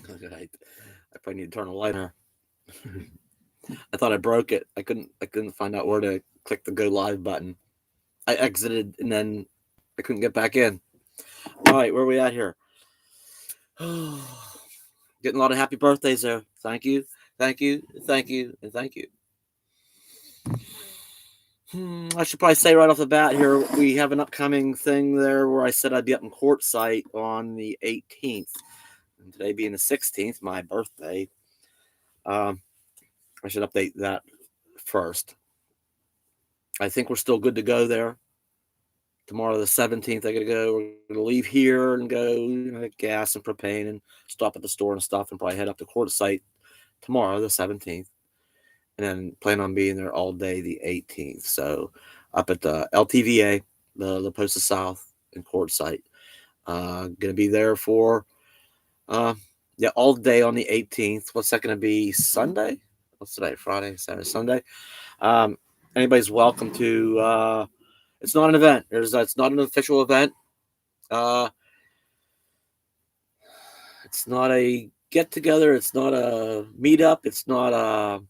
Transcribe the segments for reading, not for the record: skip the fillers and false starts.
I probably need to turn the light on. I thought I broke it. I couldn't find out where to click the go live button. I exited and then I couldn't get back in. All right, where are we at here? Getting a lot of happy birthdays there. Thank you, thank you, thank you, and thank you. I should probably say right off the bat here, we have an upcoming thing there where I said I'd be up in Quartzsite on the 18th. And today being the 16th, my birthday. I should update that first. I think we're still good to go there. Tomorrow the 17th, I gotta go. We're gonna leave here and go, get gas and propane and stop at the store and stuff, and probably head up to Quartzsite tomorrow, the 17th, and then plan on being there all day the 18th. So up at the LTVA, the Post of South in Quartzsite. Gonna be there for all day on the 18th. What's that gonna be? Sunday? What's today? Friday, Saturday, Sunday. Anybody's welcome to. It's not an event. It's not an official event. It's not a get together. It's not a meetup. It's not a.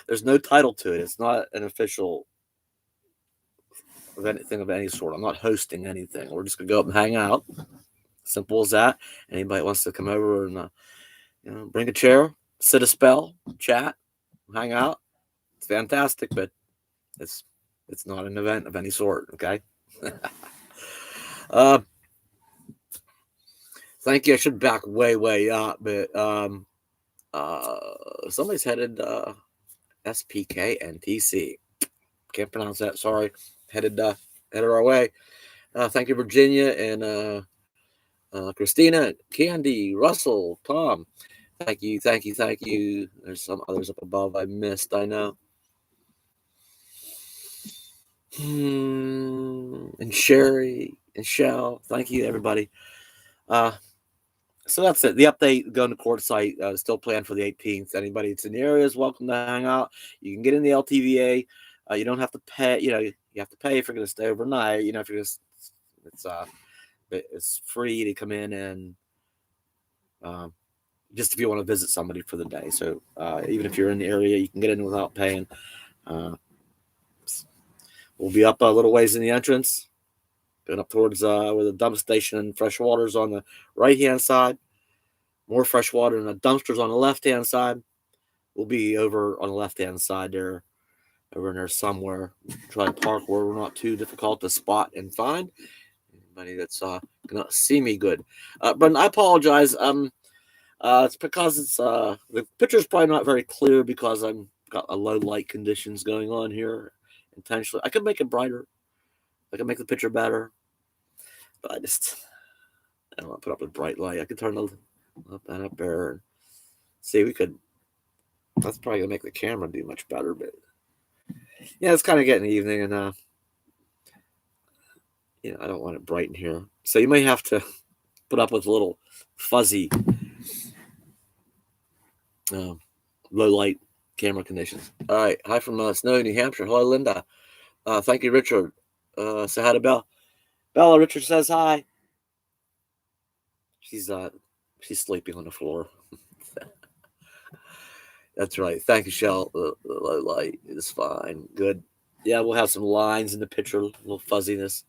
There's no title to it. It's not an official of anything of any sort. I'm not hosting anything. We're just gonna go up and hang out. Simple as that. Anybody wants to come over and bring a chair, sit a spell, chat, hang out. It's fantastic, but it's not an event of any sort. Okay. Thank you. I should back way up, but somebody's headed SPK NTC. Can't pronounce that. Sorry. Headed our way. Thank you, Virginia and Christina, Candy, Russell, Tom. Thank you. There's some others up above I missed. I know. And Sherry and Shell. Thank you, everybody. So that's it. The update going to Quartzsite still planned for the 18th. Anybody that's in the area is welcome to hang out. You can get in the LTVA. You don't have to pay. You have to pay if you're going to stay overnight. If you're just it's free to come in and just if you want to visit somebody for the day. So even if you're in the area, you can get in without paying. We'll be up a little ways in the entrance, going up towards where the dump station and fresh water's on the right-hand side. More fresh water and the dumpsters on the left-hand side. We'll be over on the left-hand side there, over in there somewhere. Try to park where we're not too difficult to spot and find. Anybody that's gonna see me good. Brendan, I apologize. It's because it's the picture's probably not very clear because I've got a low light conditions going on here intentionally. I could make it brighter. I could make the picture better. But I don't want to put up a bright light. I could turn up there and see that's probably gonna make the camera do much better, but yeah, it's kind of getting evening and I don't want it bright in here. So you may have to put up with a little fuzzy low light camera conditions. All right. Hi from Snow, New Hampshire. Hello, Linda. Thank you, Richard. Say hi to Bella. Bella, Richard says hi. She's sleeping on the floor. That's right. Thank you, Shell. The low light is fine. Good. Yeah, we'll have some lines in the picture, a little fuzziness,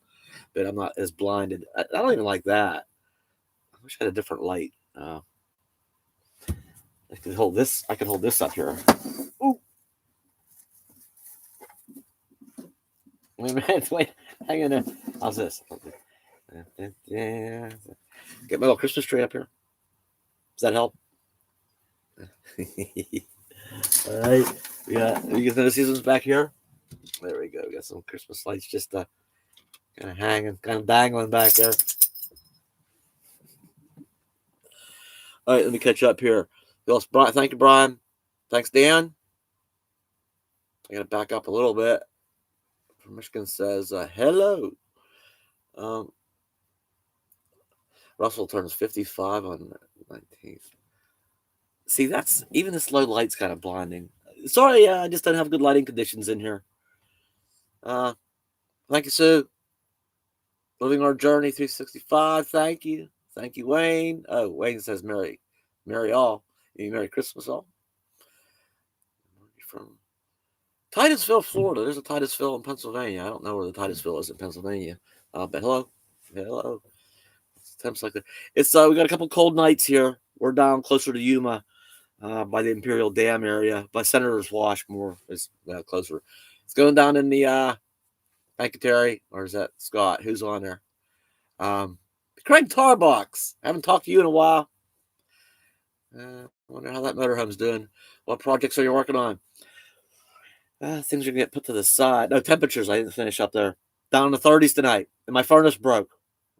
but I'm not as blinded. I don't even like that. I wish I had a different light. I can hold this. I can hold this up here. Ooh. Wait a minute. Wait. Hang on there. How's this? Yeah. Get my little Christmas tree up here. Does that help? All right. You get the seasons back here. There we go. We got some Christmas lights just kind of hanging, kind of dangling back there. All right, let me catch up here. Thank you, Brian. Thanks, Dan. I got to back up a little bit. From Michigan says, hello. Russell turns 55 on the 19th. See, even this low light's kind of blinding. Sorry, I just don't have good lighting conditions in here. Thank you, Sue. Living our journey 365. Thank you. Thank you, Wayne. Oh, Wayne says Merry all. You mean Merry Christmas all? From Titusville, Florida. There's a Titusville in Pennsylvania. I don't know where the Titusville is in Pennsylvania. But hello. Temps like that. It's we got a couple cold nights here. We're down closer to Yuma, by the Imperial Dam area, by Senator's Wash more is closer. It's going down in the Terry, or is that Scott? Who's on there? Craig Tarbox. I haven't talked to you in a while. I wonder how that motorhome's doing. What projects are you working on? Things are going to get put to the side. No, temperatures, I didn't finish up there. Down in the 30s tonight. And my furnace broke.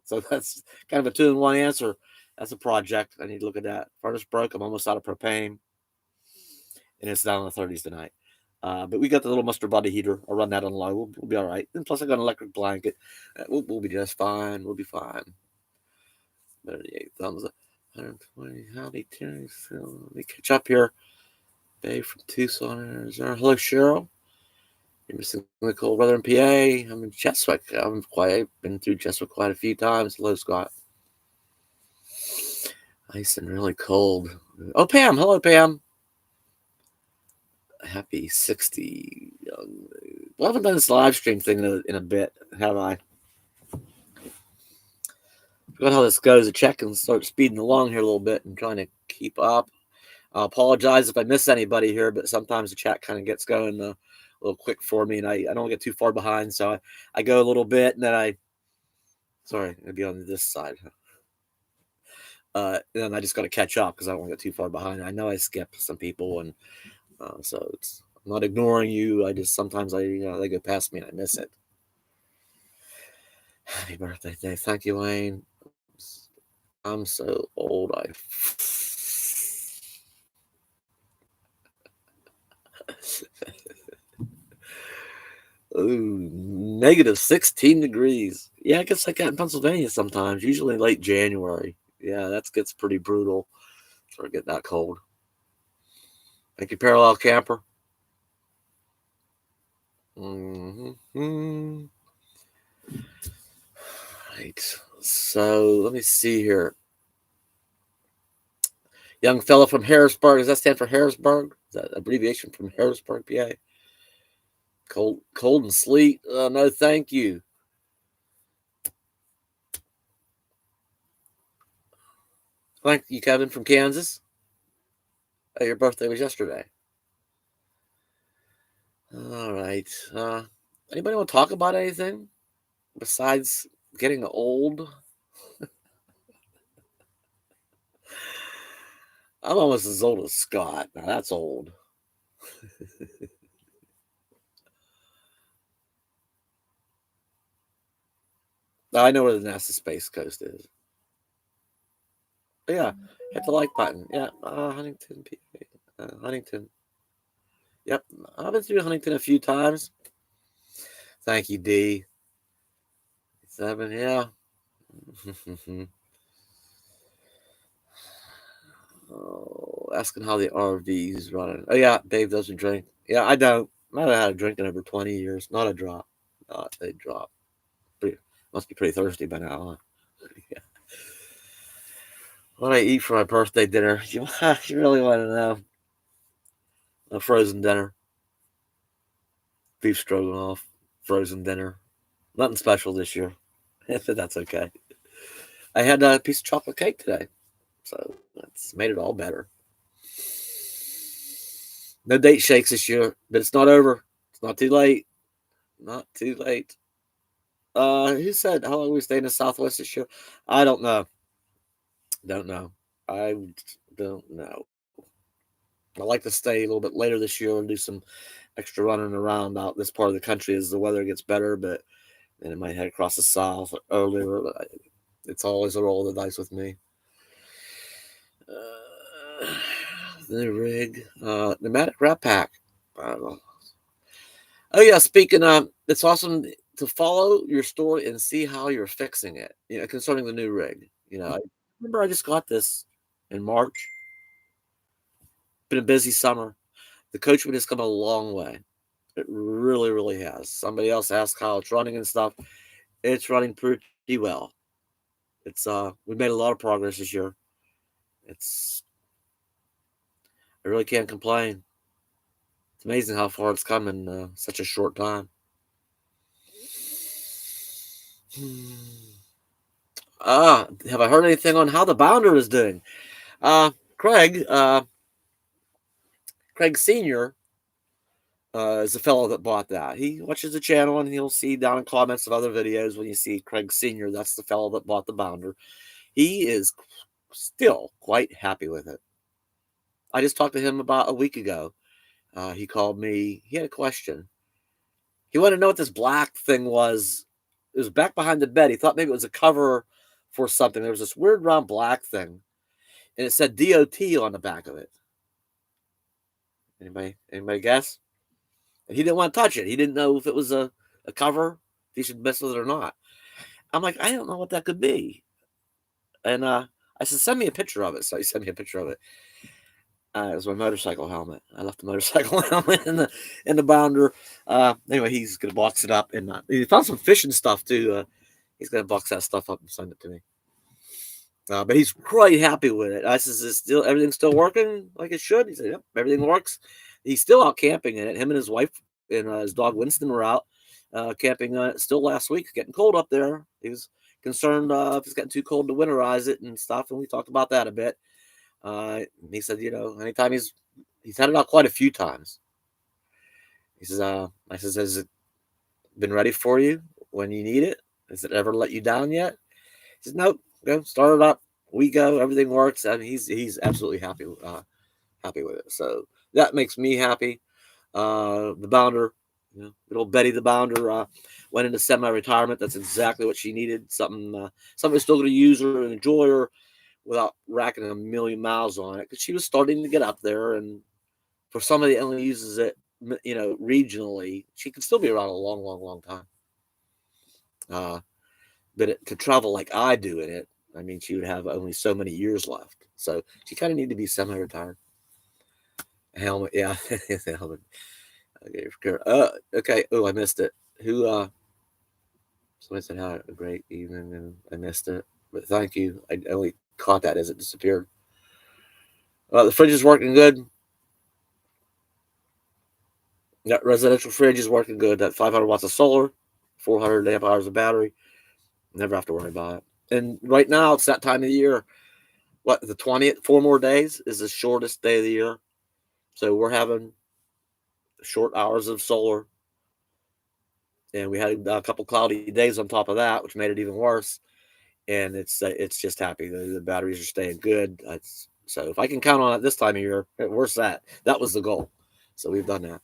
So that's kind of a 2-in-1 answer. That's a project. I need to look at that. Furnace broke. I'm almost out of propane. And it's down in the 30s tonight. But we got the little mustard body heater. I'll run that on low. We'll be all right. And plus, I got an electric blanket. We'll be just fine. We'll be fine. 38 thumbs up. 120. Howdy, Terry. Let me catch up here. Dave from Tucson, Arizona. Hello, Cheryl. You're missing the cold weather in PA. I'm in Cheswick. I've been through Cheswick quite a few times. Hello, Scott. Nice and really cold. Oh, Pam. Hello, Pam. Happy 60. Well, I haven't done this live stream thing in a bit, have I? Forgot how this goes. I check and start speeding along here a little bit and trying to keep up. I apologize if I miss anybody here, but sometimes the chat kind of gets going a little quick for me, and I don't get too far behind, so I go a little bit, and then sorry, I'll be on this side. And then I just got to catch up because I don't want to get too far behind. I know I skipped some people, and so I'm not ignoring you. I just sometimes they go past me and I miss it. Happy birthday, Dave. Thank you, Wayne. I'm so old. Ooh, negative 16 degrees. Yeah, it gets like that in Pennsylvania sometimes, usually late January. Yeah, that gets pretty brutal. Start getting that cold. Thank you, Parallel Camper. Mm-hmm. Right. So let me see here. Young fellow from Harrisburg. Does that stand for Harrisburg? Is that abbreviation from Harrisburg, PA? Cold and sleet. No, thank you. Thank you, Kevin from Kansas. Oh, your birthday was yesterday. All right. Anybody want to talk about anything besides getting old? I'm almost as old as Scott. Now that's old. I know where the NASA Space Coast is. Yeah, hit the like button. Yeah, Huntington, PA. Huntington. Yep, I've been through Huntington a few times. Thank you, D. 7, yeah. Oh, asking how the RV's running. Oh, yeah, Dave doesn't drink. Yeah, I don't. I haven't had a drink in over 20 years. Not a drop. Not a drop. Must be pretty thirsty by now, huh? Yeah. What I eat for my birthday dinner? You really want to know? A frozen dinner. Beef stroganoff. Frozen dinner. Nothing special this year. If that's okay. I had a piece of chocolate cake today. So that's made it all better. No date shakes this year, but it's not over. It's not too late. Not too late. Who said how long we stay in the Southwest this year? I don't know. Don't know. I don't know. I like to stay a little bit later this year and do some extra running around out this part of the country as the weather gets better, but then it might head across the south earlier. It's always a roll of the dice with me. The rig, pneumatic wrap pack. I don't know. Oh yeah, speaking of, it's awesome to follow your story and see how you're fixing it. Concerning the new rig. I remember I just got this in March. Been a busy summer. The coachman has come a long way. It really, really has. Somebody else asked how it's running and stuff. It's running pretty well. It's we made a lot of progress this year. It's I really can't complain. It's amazing how far it's come in such a short time. Have I heard anything on how the Bounder is doing? Uh, Craig, Craig Senior, is the fellow that bought that. He watches the channel and he'll see down in comments of other videos when you see Craig Senior. That's the fellow that bought the Bounder. He is still quite happy with it. I just talked to him about a week ago. He called me. He had a question. He wanted to know what this black thing was. It was back behind the bed. He thought maybe it was a cover for something. There was this weird round black thing, and it said DOT on the back of it. Anybody guess? And he didn't want to touch it. He didn't know if it was a cover, if he should mess with it or not. I'm like, I don't know what that could be. And I said, send me a picture of it. So he sent me a picture of it. It was my motorcycle helmet. I left the motorcycle helmet in the Bounder. Anyway, he's gonna box it up, and he found some fishing stuff too. He's gonna box that stuff up and send it to me. But he's quite happy with it. I says, "Is still everything's still working like it should?" He said, "Yep, everything works." He's still out camping in it. Him and his wife and his dog Winston were out camping still last week. It's getting cold up there. He was concerned if it's getting too cold to winterize it and stuff, and we talked about that a bit. He said, anytime he's had it out quite a few times. He says, I says, has it been ready for you when you need it? Has it ever let you down yet? He says, nope. Go start it up. We go. Everything works. I mean, he's absolutely happy with it. So that makes me happy. The Bounder, little Betty the Bounder, went into semi-retirement. That's exactly what she needed. Something still going to use her and enjoy her without racking a million miles on it, because she was starting to get up there, and for somebody that only uses it, regionally, she could still be around a long, long, long time. But it could travel like I do in it. I mean, she would have only so many years left, so she kind of needed to be semi-retired. Helmet, yeah, the helmet. Okay. Oh, I missed it. Who? Somebody said, "How a great evening," and I missed it. But thank you. I only caught that as it disappeared. The fridge is working good. That residential fridge is working good. That 500 watts of solar, 400 amp hours of battery. Never have to worry about it. And right now, it's that time of the year. What, the 20th? 4 more days is the shortest day of the year. So we're having short hours of solar. And we had a couple cloudy days on top of that, which made it even worse. And it's just happy. The batteries are staying good. So if I can count on it this time of year, where's that? That was the goal. So we've done that.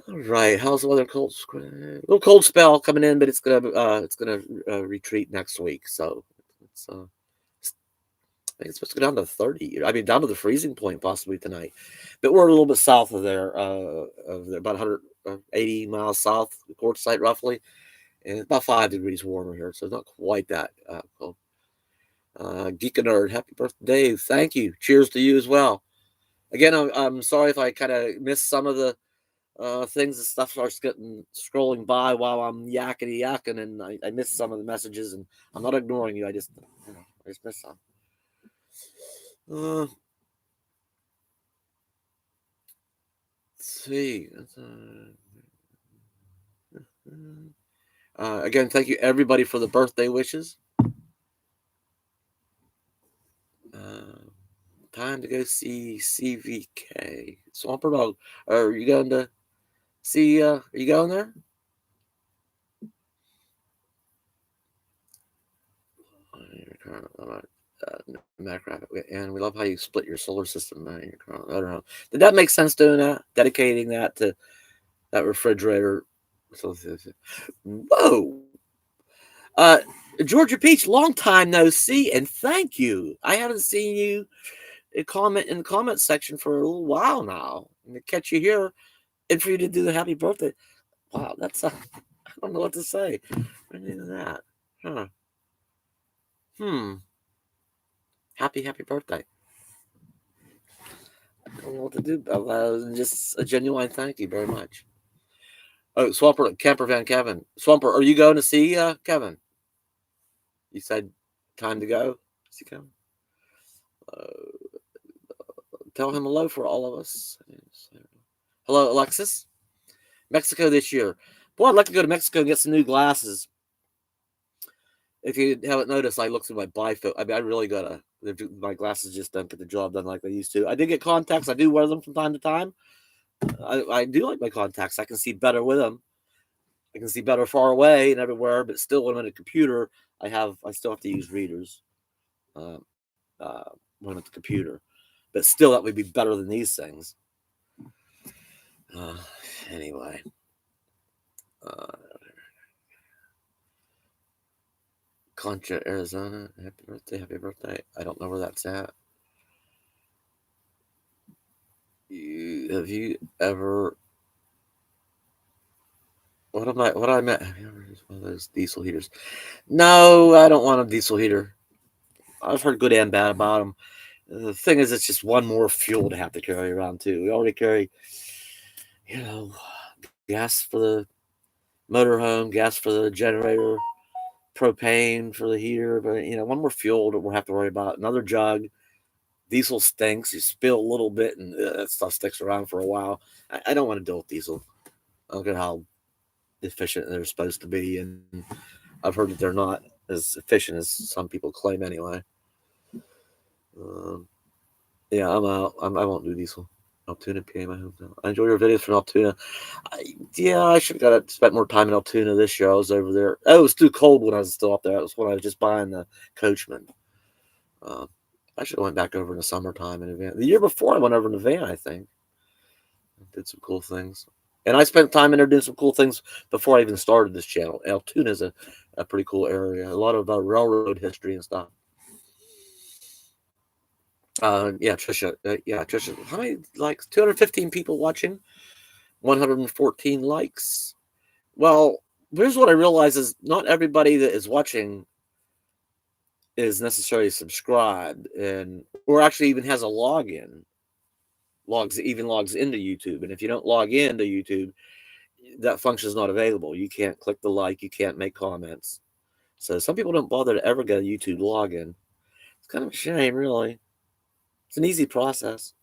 All right. How's the weather? Cold, a little cold spell coming in, but it's gonna retreat next week. So it's I think it's supposed to go down to 30. I mean, down to the freezing point possibly tonight. But we're a little bit south of there, about 180 miles south of Quartzsite roughly, and it's about 5 degrees warmer here, so it's not quite that cold. Geek and Nerd, happy birthday, Dave. Thank you. Cheers to you as well. Again, I'm sorry if I kind of missed some of the things and stuff starts getting scrolling by while I'm yakking, and I missed some of the messages, and I'm not ignoring you. I just missed some. Let's see. Again, thank you everybody for the birthday wishes. Time to go see CVK. Swamper Dog. Are you going to see? Are you going there? And we love how you split your solar system. I don't know. Did that make sense doing that? Dedicating that to that refrigerator. Whoa. Georgia Peach, long time no see, and thank you. I haven't seen you comment in the comment section for a little while now. And to catch you here and for you to do the happy birthday. Wow, that's I don't know what to say. What is that? Huh. Happy birthday. I don't know what to do about that. Just a genuine thank you very much. Oh, Swamper, Camper Van Kevin. Swamper, are you going to see Kevin? You said time to go. Is he coming? Tell him hello for all of us. Hello, Alexis. Mexico this year. Boy, I'd like to go to Mexico and get some new glasses. If you haven't noticed, I look through my bifocal. I mean, I really gotta. My glasses just don't get the job done like they used to. I did get contacts. I do wear them from time to time. I do like my contacts. I can see better with them. I can see better far away and everywhere, but still, when I'm at a computer, I still have to use readers uh, uh, when I'm at the computer. But still, that would be better than these things. Uh, anyway. Uh, Contra, Arizona. Happy birthday, happy birthday. I don't know where that's at. Have you ever what I meant? Have you ever used one of those diesel heaters? No, I don't want a diesel heater. I've heard good and bad about them. The thing is, it's just one more fuel to have to carry around too. We already carry, you know, gas for the motorhome, gas for the generator, propane for the heater, but one more fuel that we'll have to worry about. Another jug. Diesel stinks. You spill a little bit, and that stuff sticks around for a while. I don't want to deal with diesel. I don't care how efficient they're supposed to be, and I've heard that they're not as efficient as some people claim anyway. Um, yeah, I'm out. I won't do diesel. Altoona, PA, my hometown. I enjoy your videos from Altoona. I should have spent more time in Altoona this year. I was over there. Oh, it was too cold when I was still up there. It was when I was just buying the Coachman. I should have went back over in the summertime in a van. The year before, I went over in a van, I think. Did some cool things. And I spent time in there doing some cool things before I even started this channel. Altoona is a pretty cool area. A lot of railroad history and stuff. Yeah, Trisha. Trisha. How many likes? 215 people watching. 114 likes. Well, here's what I realize is not everybody that is watching is necessarily subscribed or actually even has a login. Logs into YouTube. And if you don't log into YouTube, that function is not available. You can't click the like, you can't make comments. So some people don't bother to ever get a YouTube login. It's kind of a shame, really. It's an easy process.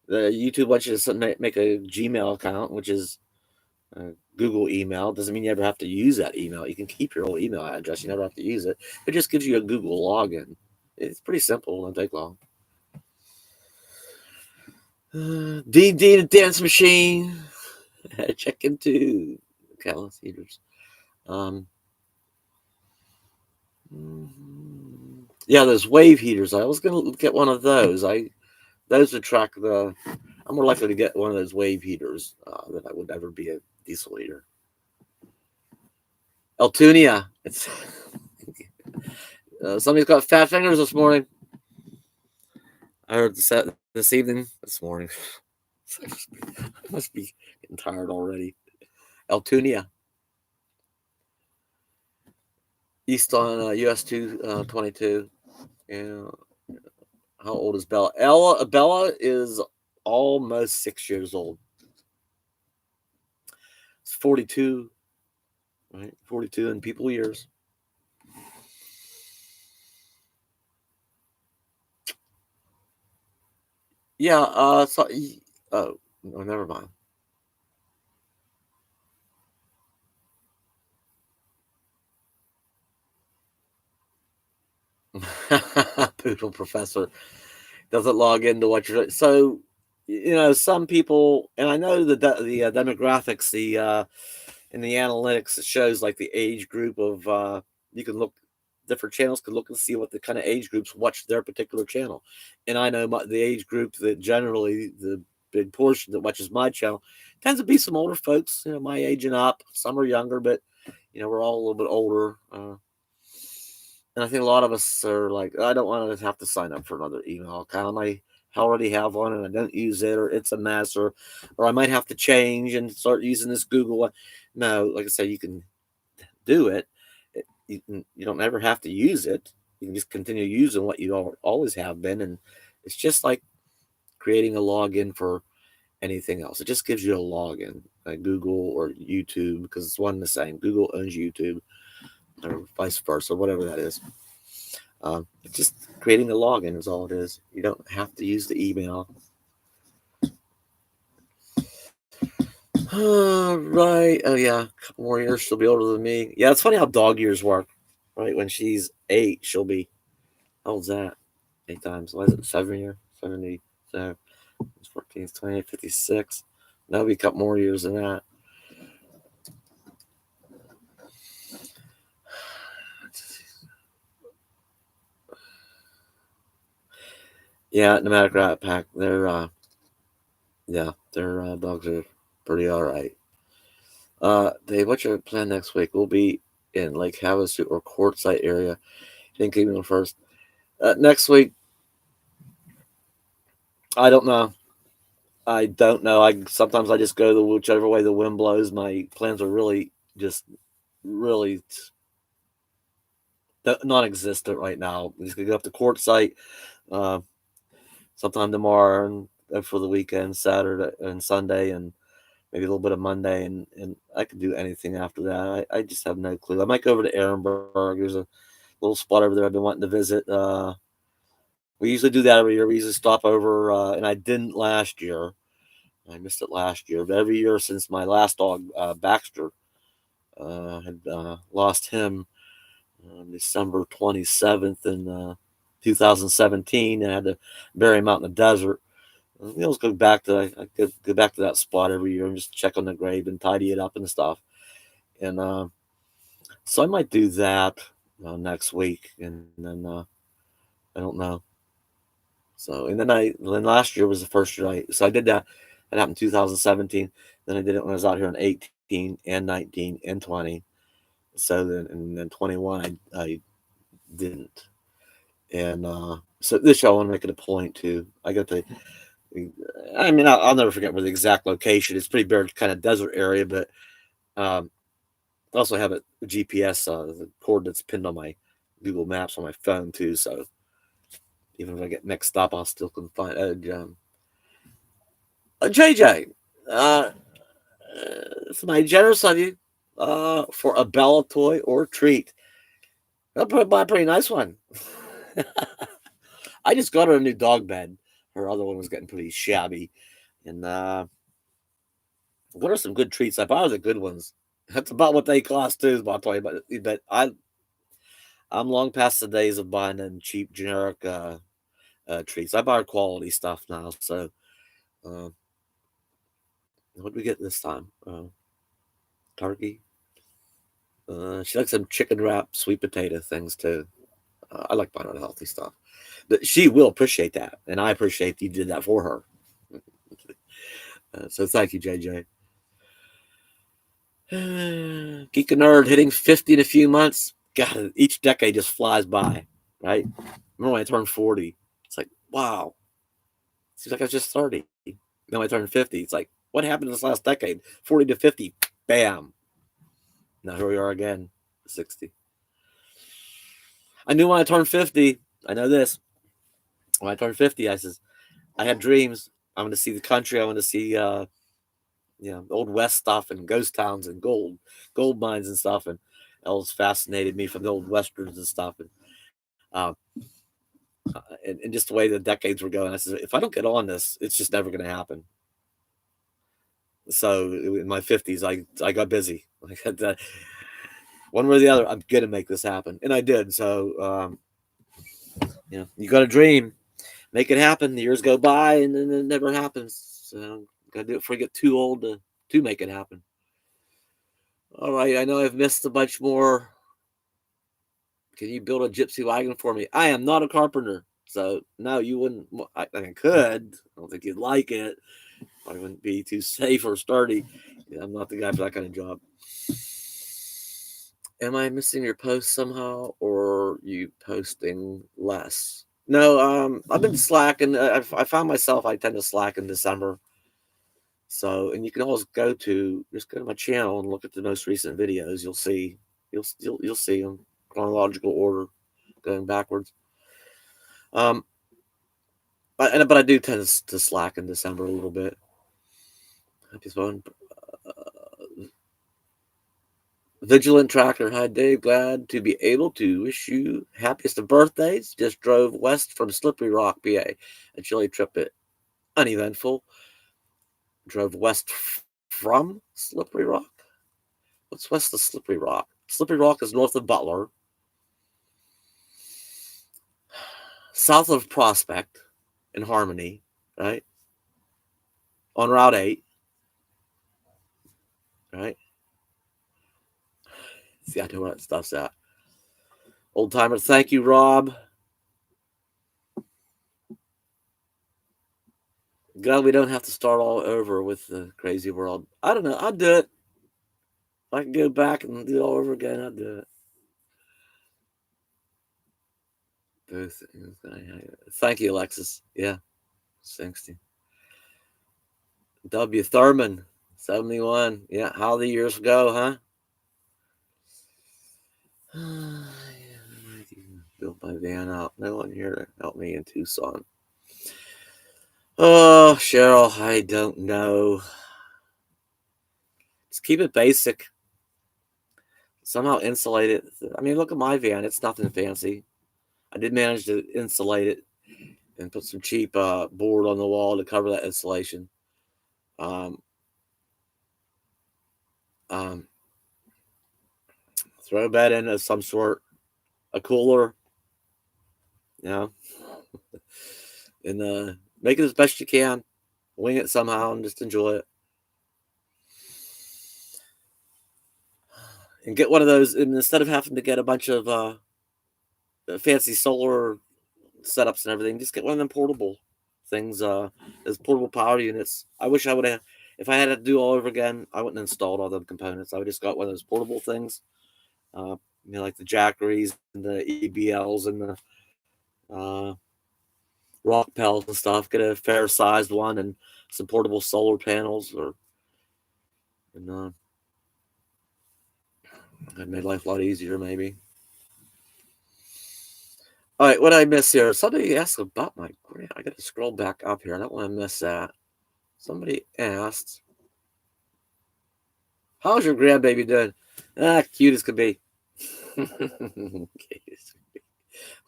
The YouTube wants you to make a Gmail account, which is Google email. Doesn't mean you ever have to use that email. You can keep your old email address. You never have to use it. It just gives you a Google login. It's pretty simple. It doesn't take long. D the dance machine. Check into Callus heaters. Yeah, those wave heaters. I was gonna get one of those. Those would track the. I'm more likely to get one of those wave heaters than I would ever be a diesel heater. Altoona. It's somebody's got fat fingers this morning. I heard this evening. This morning. I must be getting tired already. Altoona. East on US 222. Yeah. How old is Bella? Bella is almost 6 years old. It's 42, right? 42 in people years. Yeah. Oh, never mind. Poodle professor doesn't log into what you're. So, some people, and I know the demographics, in the analytics, it shows like the age group of. You can look. Different channels can look and see what the kind of age groups watch their particular channel, and I know the age group that generally the big portion that watches my channel tends to be some older folks, my age and up. Some are younger, but we're all a little bit older. And I think a lot of us are like, I don't want to have to sign up for another email account. I already have one and I don't use it, or it's a mess, or I might have to change and start using this Google one. No, like I said, you can do it. You don't ever have to use it. You can just continue using what you always have been. And it's just like creating a login for anything else. It just gives you a login, like Google or YouTube, because it's one and the same. Google owns YouTube. or vice versa, whatever that is. Just creating a login is all it is. You don't have to use the email. Right. Oh yeah, a couple more years she'll be older than me. Yeah, it's funny how dog years work. Right when she's 8, she'll be how old's that? 8 times. What is it? 7 year? 70. So it's 14, 28, 56. That'll be a couple more years than that. Yeah, nomadic rat pack. Their dogs are pretty all right. Dave, what's your plan next week? We'll be in Lake Havasu or Quartzsite area. Think even first. Next week, I don't know. I don't know. I sometimes I just go the whichever way the wind blows. My plans are really just really non-existent right now. I'm just gonna go up to Quartzsite uh, sometime tomorrow and for the weekend, Saturday and Sunday, and maybe a little bit of Monday, and I could do anything after that. I just have no clue. I might go over to Ehrenberg. There's a little spot over there I've been wanting to visit. We usually do that every year. We usually stop over, and I didn't last year. I missed it last year, but every year since my last dog, Baxter, had lost him on December 27th in 2017, and I had to bury him out in the desert. We always go back to I go back to that spot every year and just check on the grave and tidy it up and stuff. And so I might do that next week, and then I don't know. So and then last year was the first year I did that. That happened in 2017. Then I did it when I was out here in 18 and 19 and 20. So then 21 I didn't. And so this year I want to make it a point to. I got to. I mean, I'll never forget where the exact location. It's pretty bare, kind of desert area, but um, I also have a GPS, the coordinates pinned on my Google Maps on my phone too. So even if I get mixed up, I'll still can find. JJ, it's my generous of you for a Bella toy or treat. I'll buy a pretty nice one. I just got her a new dog bed. Her other one was getting pretty shabby, and what are some good treats? I bought her the good ones. That's about what they cost too. Is about 20, but I'm long past the days of buying them cheap generic treats. I buy quality stuff now. So uh, what did we get this time? Turkey. She likes some chicken wrap sweet potato things too. I like buying her healthy stuff. But she will appreciate that, and I appreciate you did that for her. So thank you, JJ. Geek and Nerd hitting 50 in a few months. God, each decade just flies by, right? Remember when I turned 40? It's like, wow, seems like I was just 30. Then I turned 50. It's like, what happened in this last decade? 40 to 50, bam. Now here we are again, 60. I knew when I turned 50, I know this. When I turned 50, I had dreams. I want to see the country. I want to see, old West stuff and ghost towns and gold mines and stuff. And that always fascinated me from the old Westerns and stuff. Uh, and just the way the decades were going, I said, if I don't get on this, it's just never going to happen. So in my 50s, I got busy. Like one way or the other, I'm going to make this happen, and I did. So you got a dream, make it happen. The years go by, and then it never happens. So got to do it before I get too old to make it happen. All right, I know I've missed a bunch more. Can you build a gypsy wagon for me? I am not a carpenter, so no, you wouldn't. I could. I don't think you'd like it. Probably wouldn't be too safe or sturdy. Yeah, I'm not the guy for that kind of job. Am I missing your post somehow, or you posting less? No, I've been slacking. I found myself I tend to slack in December. So, and you can always just go to my channel and look at the most recent videos. You'll see them chronological order going backwards. But I do tend to slack in December a little bit. Happy fun. Vigilant Tracker. Hi, Dave. Glad to be able to wish you happiest of birthdays. Just drove west from Slippery Rock, PA. A chilly trip at uneventful. Drove west from Slippery Rock. What's west of Slippery Rock? Slippery Rock is north of Butler, south of Prospect and Harmony, right? On Route 8, right? See, I know where that stuff's at. Old timer, thank you, Rob. God, we don't have to start all over with the crazy world. I don't know. I'd do it. If I can go back and do it all over again, I'd do it. Both. Thank you, Alexis. Yeah, 60. W. Thurman, 71. Yeah, how the years go, huh? Built my van out. No one here to help me in Tucson. Oh, Cheryl, I don't know. Just keep it basic. Somehow insulate it. I mean, look at my van. It's nothing fancy. I did manage to insulate it and put some cheap board on the wall to cover that insulation. Um, um, throw a bed in of some sort, a cooler, you know, and make it as best you can. Wing it somehow and just enjoy it. And get one of those, and instead of having to get a bunch of fancy solar setups and everything, just get one of them portable things, as portable power units. I wish I would have, if I had to do all over again, I wouldn't have installed all the components. I would just got one of those portable things, like the Jackeries and the EBLs and the uh, rock pellets and stuff. Get a fair sized one and some portable solar panels, and that made life a lot easier, maybe. All right, what did I miss here? Somebody asked about my grant. I got to scroll back up here. I don't want to miss that. Somebody asked, "How's your grandbaby doing?" Cute as could be. Okay,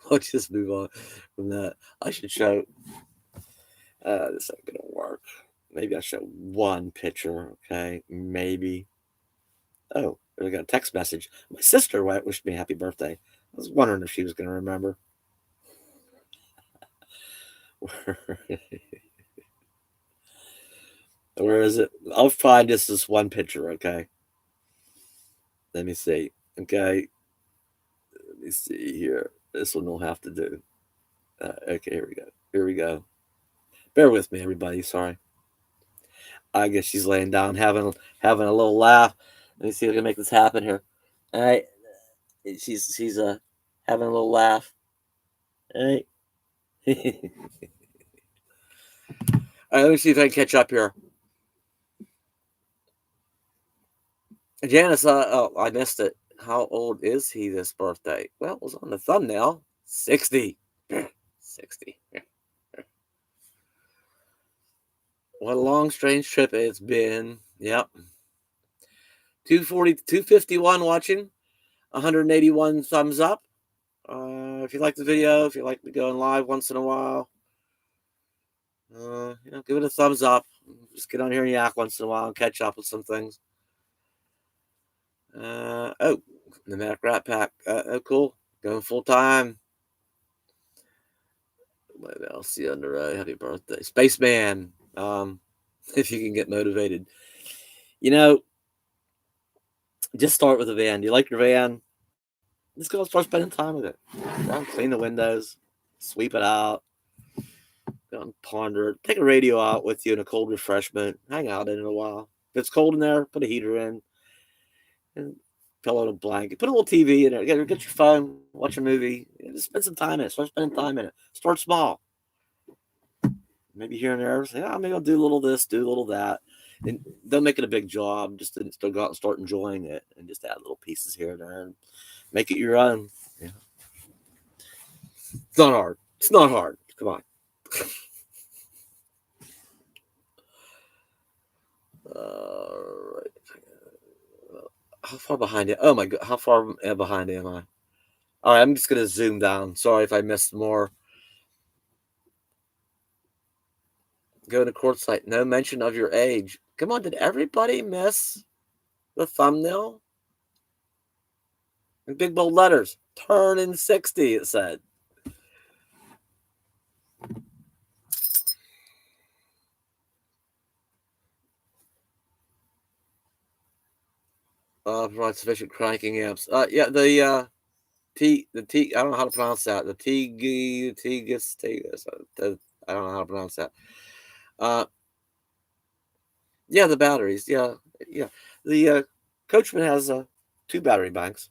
we'll just move on from that. I should show. This ain't gonna work. Maybe I show one picture. Okay, maybe. Oh, we got a text message. My sister wished me happy birthday. I was wondering if she was gonna remember. Where is it? I'll find this one picture. Okay. Let me see. Okay. Let me see here. This one will have to do. Okay, here we go. Here we go. Bear with me, everybody. Sorry. I guess she's laying down, having a little laugh. Let me see if I can make this happen here. All right. She's having a little laugh. All right. All right. Let me see if I can catch up here. Janice, oh, I missed it. How old is he this birthday? Well, it was on the thumbnail. 60. 60. What a long, strange trip it's been. Yep. 240, 251 watching. 181 thumbs up. If you like the video, if you like me going live once in a while, give it a thumbs up. Just get on here and yak once in a while and catch up with some things. Oh, the Mac Rat Pack. Oh, cool. Going full time. Maybe I'll see you on the road. Happy birthday, Spaceman. If you can get motivated, just start with a van. You like your van? Just go start spending time with it. Clean the windows, sweep it out, go and ponder it. Take a radio out with you and a cold refreshment. Hang out in it a while. If it's cold in there, put a heater in and pillow and a blanket. Put a little TV in there. Get your phone, watch a movie. Just spend some time in it. Start spending time in it. Start small. Maybe here and there, say, maybe I'll do a little this, do a little that. And don't make it a big job. Just still go out and start enjoying it and just add little pieces here and there and make it your own. Yeah. It's not hard. It's not hard. Come on. All right. How far behind you? Oh my god, how far behind am I? All right, I'm just gonna zoom down. Sorry if I missed more. Go to Quartzsite. No mention of your age. Come on, did everybody miss the thumbnail? In big bold letters, turning 60, it said. Provide sufficient cranking amps. Yeah, the T, I don't know how to pronounce that. The Tigis, I don't know how to pronounce that. Yeah, the batteries. Yeah. The Coachman has 2 battery banks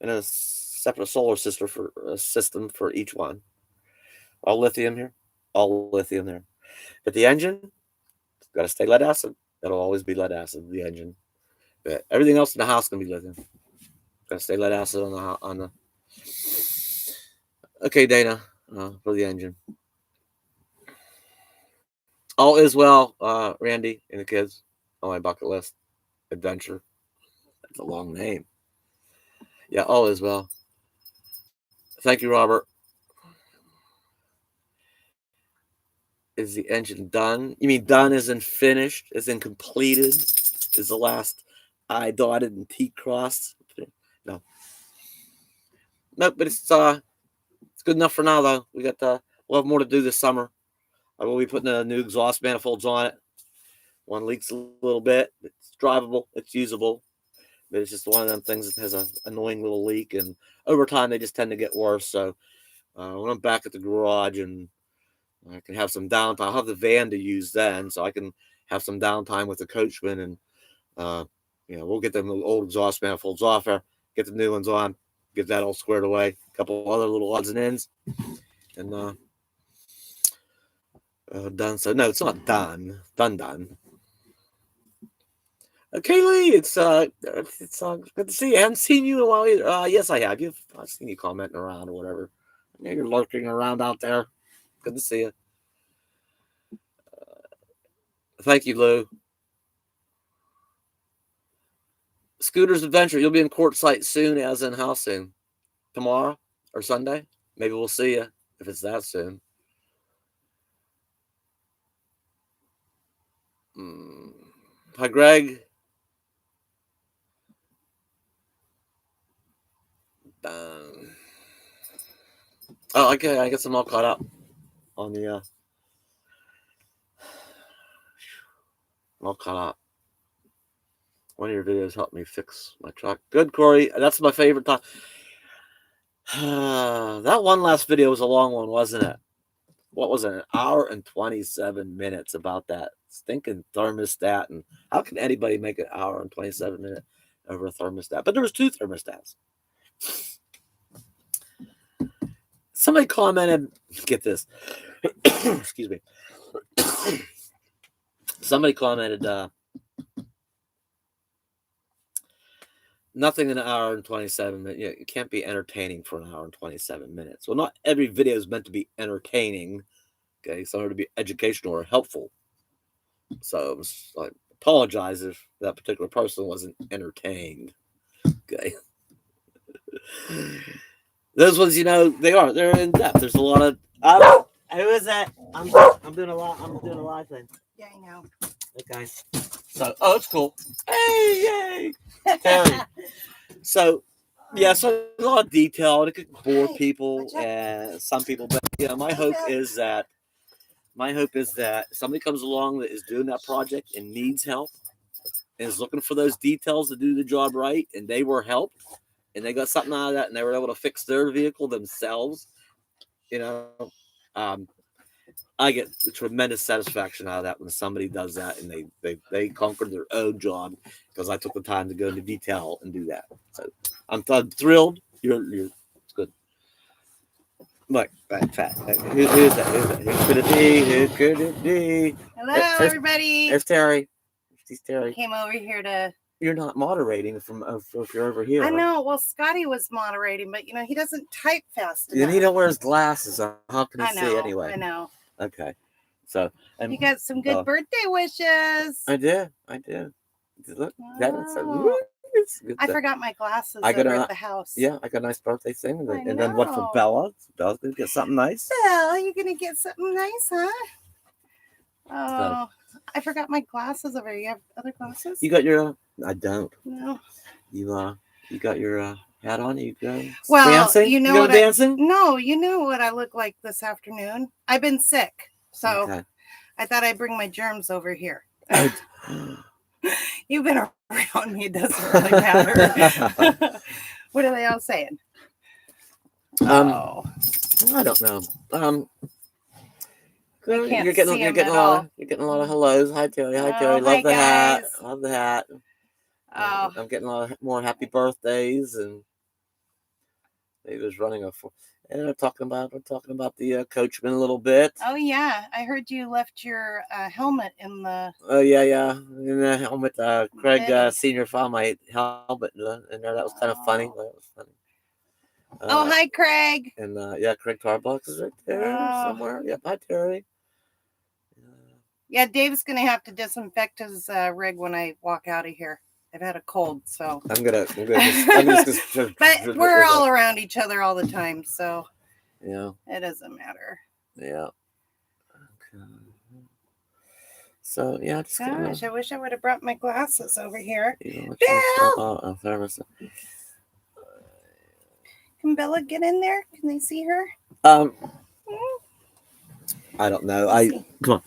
and a separate solar system for each one. All lithium here, all lithium there. But the engine, got to stay lead acid. That'll always be lead acid. The engine. But everything else in the house can be lithium. Got to stay lead acid on the. Okay, Dana, for the engine. All is well, Randy and the kids on my bucket list. Adventure. That's a long name. Yeah, all is well. Thank you, Robert. Is the engine done? You mean done as in finished, as in completed? Is the last I dotted and T crossed? No. Nope, but it's good enough for now though. We'll have more to do this summer. I will be putting the new exhaust manifolds on it. One leaks a little bit. It's drivable. It's usable. But it's just one of them things that has an annoying little leak. And over time, they just tend to get worse. So when I'm back at the garage and I can have some downtime, I'll have the van to use then. So I can have some downtime with the Coachman. And, we'll get them old exhaust manifolds off there, get the new ones on, get that all squared away. A couple other little odds and ends. And done. So no, it's not done. Done. Kaylee, it's good to see you. I haven't seen you in a while either. Yes, I have. I've seen you commenting around or whatever. You're lurking around out there. Good to see you. Thank you, Lou. Scooter's Adventure. You'll be in Quartzsite soon, as in how soon? Tomorrow or Sunday? Maybe we'll see you if it's that soon. Hi, Greg. Oh, okay. I guess I'm all caught up on the. I'm all caught up. One of your videos helped me fix my truck. Good, Corey. That's my favorite time. That one last video was a long one, wasn't it? What was it? An hour and 27 minutes about that stinking thermostat. And how can anybody make an hour and 27 minutes over a thermostat? But there was 2 thermostats. Somebody commented, get this. Excuse me. Somebody commented, nothing in an hour and 27 minutes. You can't be entertaining for an hour and 27 minutes. Well, not every video is meant to be entertaining. Okay, some are to be educational or helpful. So I apologize if that particular person wasn't entertained. Okay. Those ones, they're in depth. There's a lot of. Who is that? I'm doing a lot. I'm doing a live thing. Yeah, I know. Okay. So, it's cool. Hey, yay! Terry. So, so a lot of detail. It could bore people and some people, but my hope is that somebody comes along that is doing that project and needs help and is looking for those details to do the job right, and they were helped and they got something out of that and they were able to fix their vehicle themselves. I get tremendous satisfaction out of that when somebody does that and they conquered their own job because I took the time to go into detail and do that. So I'm thrilled. You're it's good. Look, fat. Who's that? Who could it be? Who could it be? Hello, everybody. There's Terry. She's Terry. Came over here to. You're not moderating if you're over here. I know. Well, Scotty was moderating, but he doesn't type fast enough. And he don't wear his glasses. So how can he see anyway? I know. Okay. So you got some good birthday wishes. I did. Look, that's It's good I to- forgot my glasses I got over a- at the house. Yeah, I got a nice birthday thing. And I then what for know. Bella? Bella's going to get something nice. Well, you're gonna get something nice, huh? Oh, I forgot my glasses over here. You have other glasses? You got your, I don't. No. You got your hat on? You go Well, dancing? you know go what dancing? No, you know what I look like this afternoon? I've been sick. So Okay. I thought I'd bring my germs over here. You've been around me, it doesn't really matter. What are they all saying? I don't know. I can't you're getting see you're 'em getting at a lot all. you're getting a lot of hellos. Hi Terry. Hi Terry. Oh, Love hi, the hat. guys. Love the hat. Oh, I'm getting a lot more happy birthdays, and he was running and we're talking about the coachman a little bit. oh yeah. I heard you left your helmet in the. Oh yeah. In the helmet, Craig Hey. Senior found my helmet in there. That was kind of funny. That was funny. Oh, hi, Craig. And Craig Tarbox is right there somewhere. Yep, hi Terry. Yeah, Dave's gonna have to disinfect his rig when I walk out of here. I've had a cold, so. I'm gonna But we're all around each other all the time, so. Yeah. It doesn't matter. Yeah. Okay. So yeah, just Gosh, I wish I would have brought my glasses over here. Bill! Can Bella get in there? Can they see her? I don't know. Come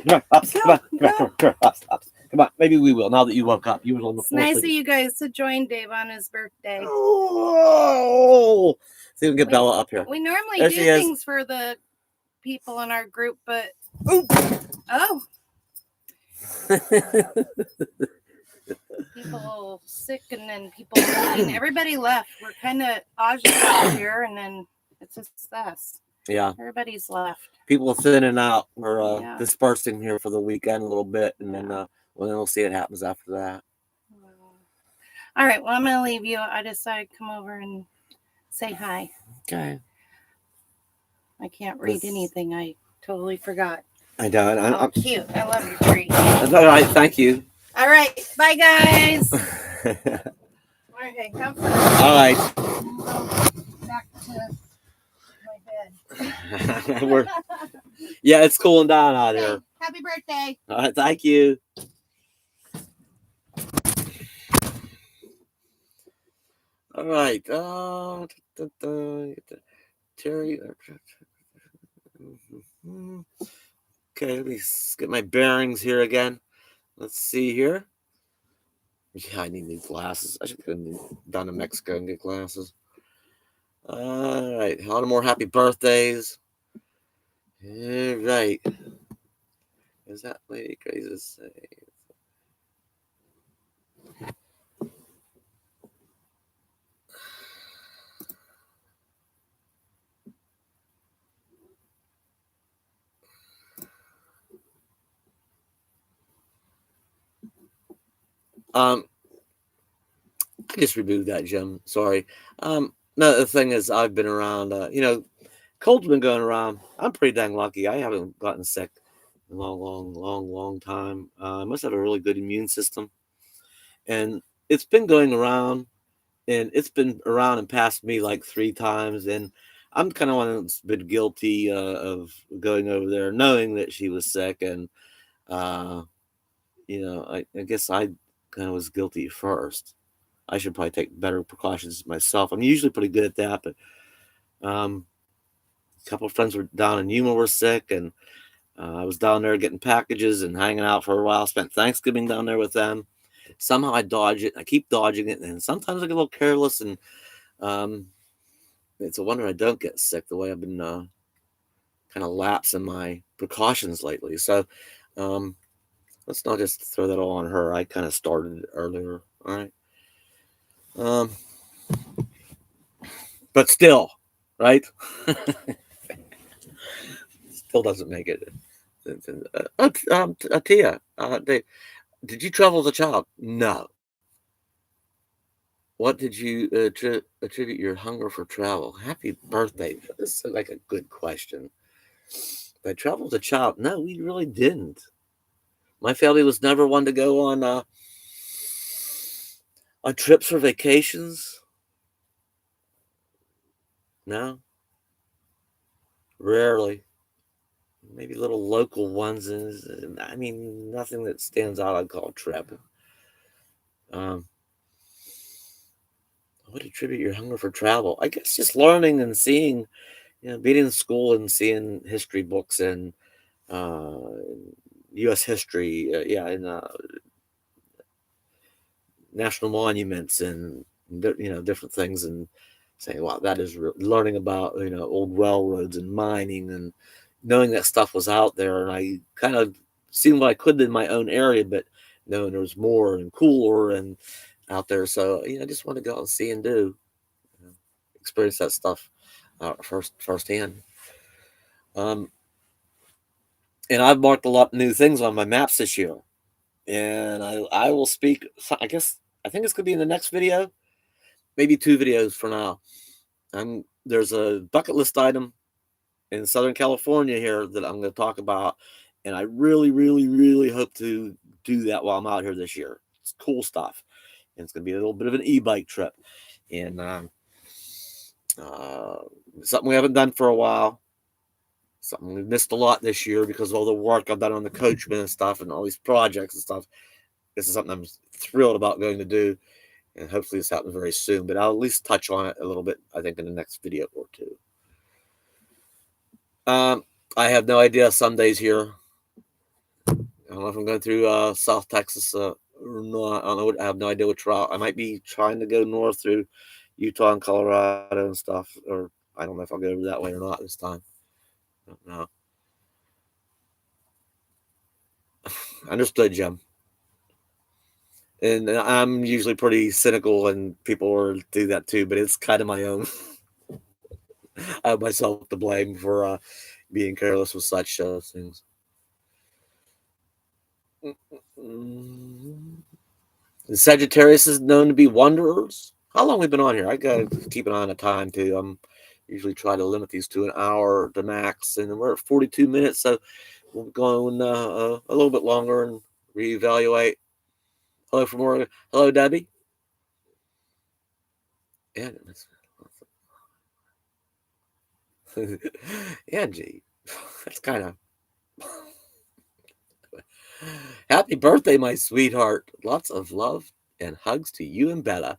on, ups, come on, ups. Come on, maybe we will. Now that you woke up, you were on the It's nice of you guys to join Dave on his birthday. Oh, see, we can get Bella up here. We normally There do she is. things for the people in our group, but oh, people sick and then people moving. Everybody left. We're kind of Aja here, and then it's just us. Yeah, Everybody's left. people are thinning out. We're dispersing here for the weekend a little bit, and then we'll see what happens after that. All right. Well, I'm gonna leave you. I decided to come over and say hi. Okay. I can't read anything. I totally forgot. I don't. I'm cute. I love your tree. That's all right. Thank you. All right. Bye, guys. Okay. Have fun. All right. Back to my bed. Yeah, it's cooling down out here. Happy birthday. All right. Thank you. All right. Terry. Okay, let me get my bearings here again. Let's see here. Yeah, I need new glasses. I should go down to Mexico and get glasses. All right. A lot more happy birthdays. All right. Is that Lady Crazy? I just removed that, Jim. Sorry. No, the thing is, I've been around. Cold's been going around. I'm pretty dang lucky. I haven't gotten sick in a long time. I must have a really good immune system, and it's been going around, and it's been around and past me like 3 times, and I'm kind of one that's been guilty of going over there knowing that she was sick, and I guess I kind of was guilty first. I should probably take better precautions myself. I'm usually pretty good at that, but a couple of friends were down in Yuma were sick, and I was down there getting packages and hanging out for a while. Spent Thanksgiving down there with them. Somehow I dodge it. I keep dodging it, and sometimes I get a little careless, and it's a wonder I don't get sick the way I've been kind of lapsing my precautions lately. So let's not just throw that all on her. I kind of started it earlier. All right. But still, right? Still doesn't make it. Tia, did you travel as a child? No. What did you attribute your hunger for travel? Happy birthday. This is like a good question. Did I travel as a child? No, we really didn't. My family was never one to go on On trips or vacations? No, rarely. Maybe little local ones. I mean, nothing that stands out I'd call a trip. Um, I would attribute your hunger for travel. I guess just learning and seeing, being in school and seeing history books and uh, U.S. history, and national monuments and different things, and saying, "Wow, that is learning about old railroads and mining and knowing that stuff was out there." And I kind of seen what I could in my own area, but knowing there was more and cooler and out there. So I just want to go out and see and do, you know, experience that stuff firsthand. Um, and I've marked a lot of new things on my maps this year, and I will speak. I guess I think it's gonna be in the next video, maybe two videos for now. There's a bucket list item in Southern California here that I'm going to talk about, and I really, really, really hope to do that while I'm out here this year. It's cool stuff, and it's going to be a little bit of an e-bike trip, and uh, something we haven't done for a while. Something we've missed a lot this year because of all the work I've done on the coachman and stuff, and all these projects and stuff. This is something I'm thrilled about going to do, and hopefully this happens very soon. But I'll at least touch on it a little bit, I think, in the next video or two. I have no idea. Some days here, I don't know if I'm going through South Texas or not. I don't know. I have no idea which route. I might be trying to go north through Utah and Colorado and stuff, or I don't know if I'll go over that way or not this time. I don't know. Understood, Jim. And I'm usually pretty cynical, and people will do that too. But it's kind of my own. I have myself to blame for being careless with such things. Mm-hmm. Sagittarius is known to be wanderers. How long we been on here? I gotta keep an eye on the time too. I'm usually try to limit these to an hour to max, and we're at 42 minutes, so we'll be going a little bit longer and reevaluate. Hello from Oregon. Hello, Debbie. Yeah, Angie. That's kind of happy birthday, my sweetheart. Lots of love and hugs to you and Bella.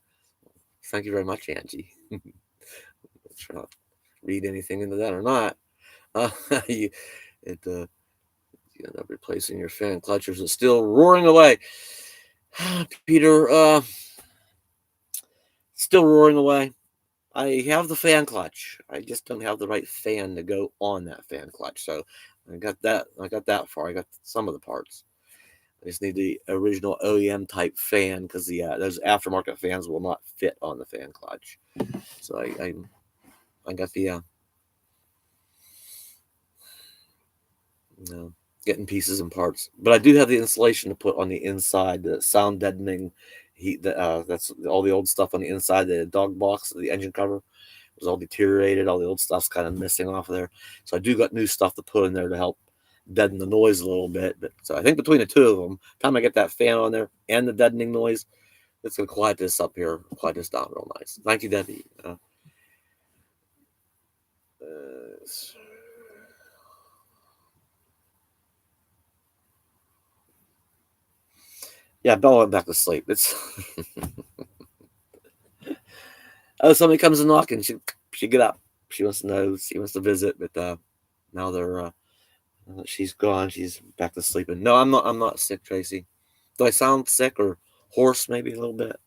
Thank you very much, Angie. Not sure I'll read anything into that or not. You, you end up replacing your fan clutchers. It's still roaring away. Peter, still roaring away. I have the fan clutch. I just don't have the right fan to go on that fan clutch. So I got that. I got that far. I got some of the parts. I just need the original OEM type fan because those aftermarket fans will not fit on the fan clutch. So I got the getting pieces and parts. But I do have the insulation to put on the inside, the sound deadening heat. That's all the old stuff on the inside, the dog box, the engine cover was all deteriorated. All the old stuff's kind of missing off of there. So I do got new stuff to put in there to help deaden the noise a little bit. But so I think between the two of them, time I get that fan on there and the deadening noise, it's gonna quiet this up here, quiet this down real nice. Thank you, Debbie. Yeah, Bella went back to sleep. It's somebody comes and knocking. She get up. She wants to know. She wants to visit. But now she's gone. She's back to sleeping. No, I'm not. I'm not sick, Tracy. Do I sound sick or hoarse? Maybe a little bit.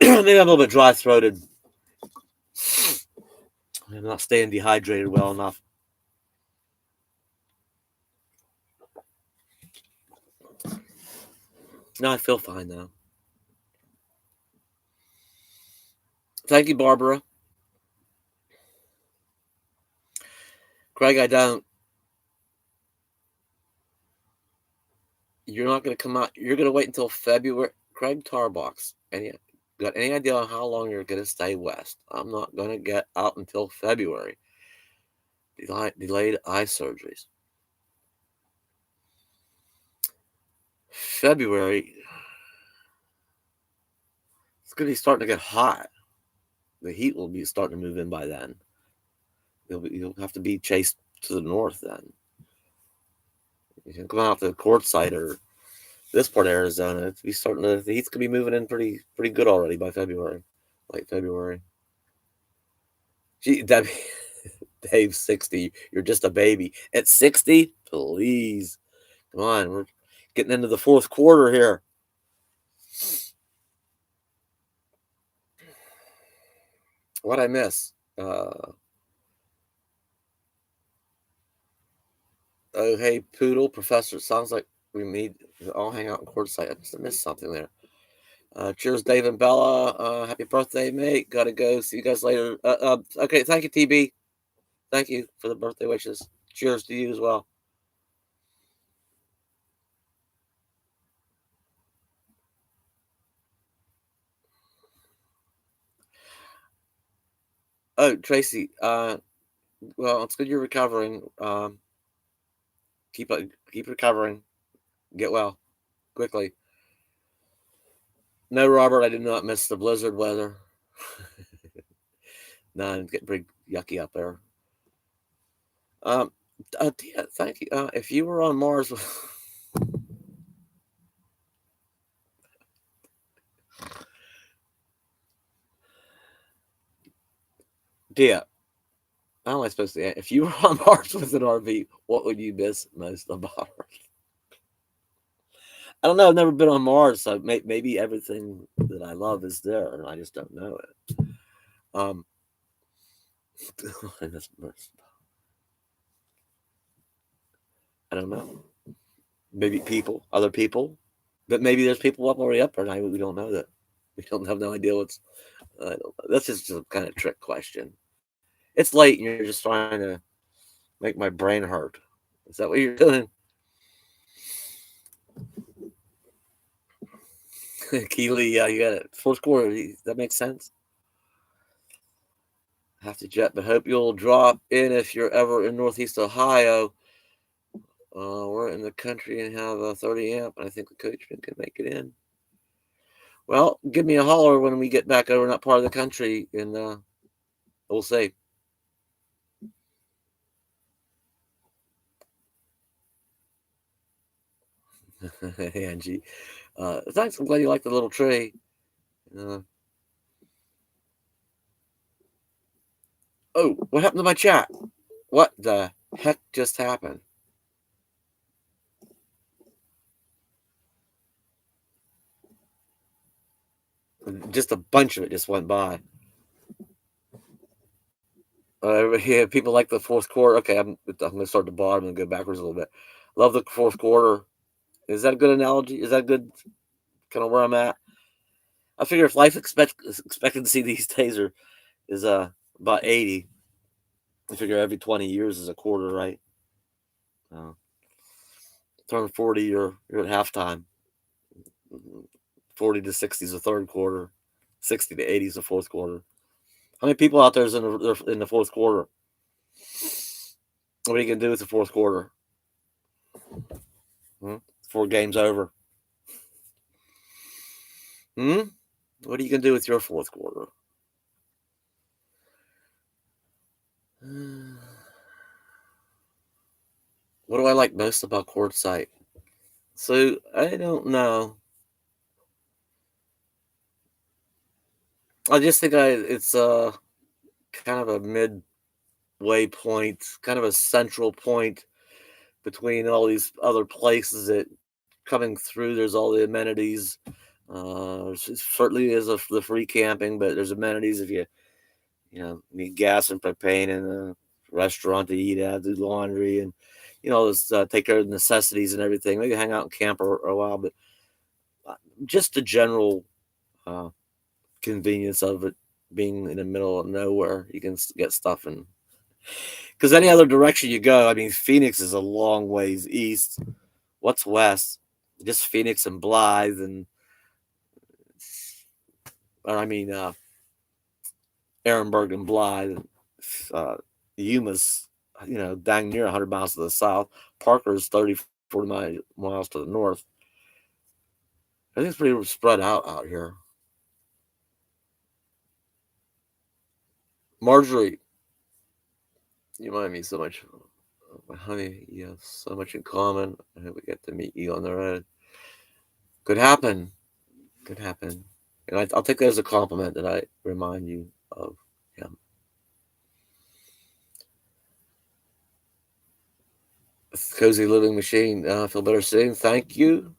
Maybe I'm a little bit dry throated. I'm not staying dehydrated well enough. No, I feel fine now. Thank you, Barbara. Craig, I don't. You're not going to come out. You're going to wait until February. Craig Tarbox. Got any idea on how long you're going to stay west? I'm not going to get out until February. Delayed eye surgeries. February. going to be starting to get hot. The heat will be starting to move in by then. You'll have to be chased to the north then. You can come out to Quartzsite or this part of Arizona. It's be starting to the heat's gonna be moving in pretty good already by February, late February. Gee, Debbie, Dave's 60. You're just a baby. At 60, please, come on. We're getting into the fourth quarter here. What I miss? Oh, hey, Poodle, Professor. It sounds like we need to all hang out in Quartzsite. I just missed something there. Cheers, Dave and Bella. Happy birthday, mate. Gotta go. See you guys later. Okay, thank you, TB. Thank you for the birthday wishes. Cheers to you as well. Oh, Tracy. Well, it's good you're recovering. Keep recovering. Get well quickly. No, Robert, I did not miss the blizzard weather. No, it's getting pretty yucky up there. Tia, thank you. If you were on Mars, Tia, how am I supposed to? If you were on Mars with an RV, what would you miss most about Earth? I don't know. I've never been on Mars, so maybe everything that I love is there, and I just don't know it. I don't know. Maybe people, other people, but maybe there's people already up there, and we don't know that. We don't have no idea what's. I don't know. That's just a kind of trick question. It's late, and you're just trying to make my brain hurt. Is that what you're doing? Keely, yeah, you got it. Fourth quarter. That makes sense. Have to jet, but hope you'll drop in if you're ever in Northeast Ohio. We're in the country and have a 30 amp, and I think the coachman can make it in. Well, give me a holler when we get back over in that part of the country, and we'll see. Angie, thanks. I'm glad you like the little tree. Oh, what happened to my chat? What the heck just happened? Just a bunch of it just went by. Yeah, people like the fourth quarter. Okay, I'm going to start at the bottom and go backwards a little bit. Love the fourth quarter. Is that a good analogy? Is that good? Kind of where I'm at. I figure if life expectancy these days is about 80, I figure every 20 years is a quarter, right? Turn 40, you're at halftime. 40 to 60 is the third quarter. 60 to 80 is the fourth quarter. How many people out there is in the fourth quarter? What are you gonna do with the fourth quarter? 4 games over. What are you gonna do with your fourth quarter? What do I like most about Quartzsite? So I don't know. I just think it's kind of a midway point, kind of a central point between all these other places that coming through. There's all the amenities. Certainly is the free camping, but there's amenities if you need gas and propane and a restaurant to eat at, do laundry, and just take care of the necessities and everything. Maybe hang out and camp for a while, but just the general convenience of it being in the middle of nowhere, you can get stuff in. Because any other direction you go, I mean, Phoenix is a long ways east. What's west? Just Phoenix and Blythe, Ehrenberg and Blythe. Yuma's, dang near 100 miles to the south. Parker's 30, 40 miles to the north. I think it's pretty spread out here. Marjorie, you remind me so much of my honey. You have so much in common. I hope we get to meet you on the road. Could happen. Could happen. And I'll take that as a compliment that I remind you of him. Cozy Living Machine. I feel better soon. Thank you.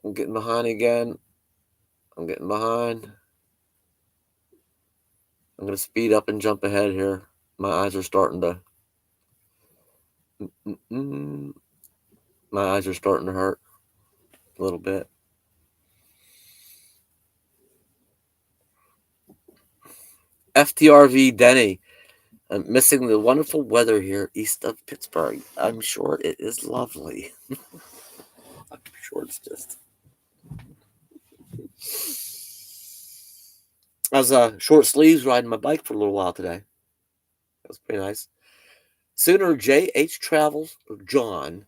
I'm getting behind again. I'm getting behind. I'm going to speed up and jump ahead here. My eyes are starting to. My eyes are starting to hurt a little bit. FTRV Denny. I'm missing the wonderful weather here east of Pittsburgh. I'm sure it is lovely. I'm sure it's just. I was short sleeves riding my bike for a little while today. That was pretty nice. Sooner JH Travels or John.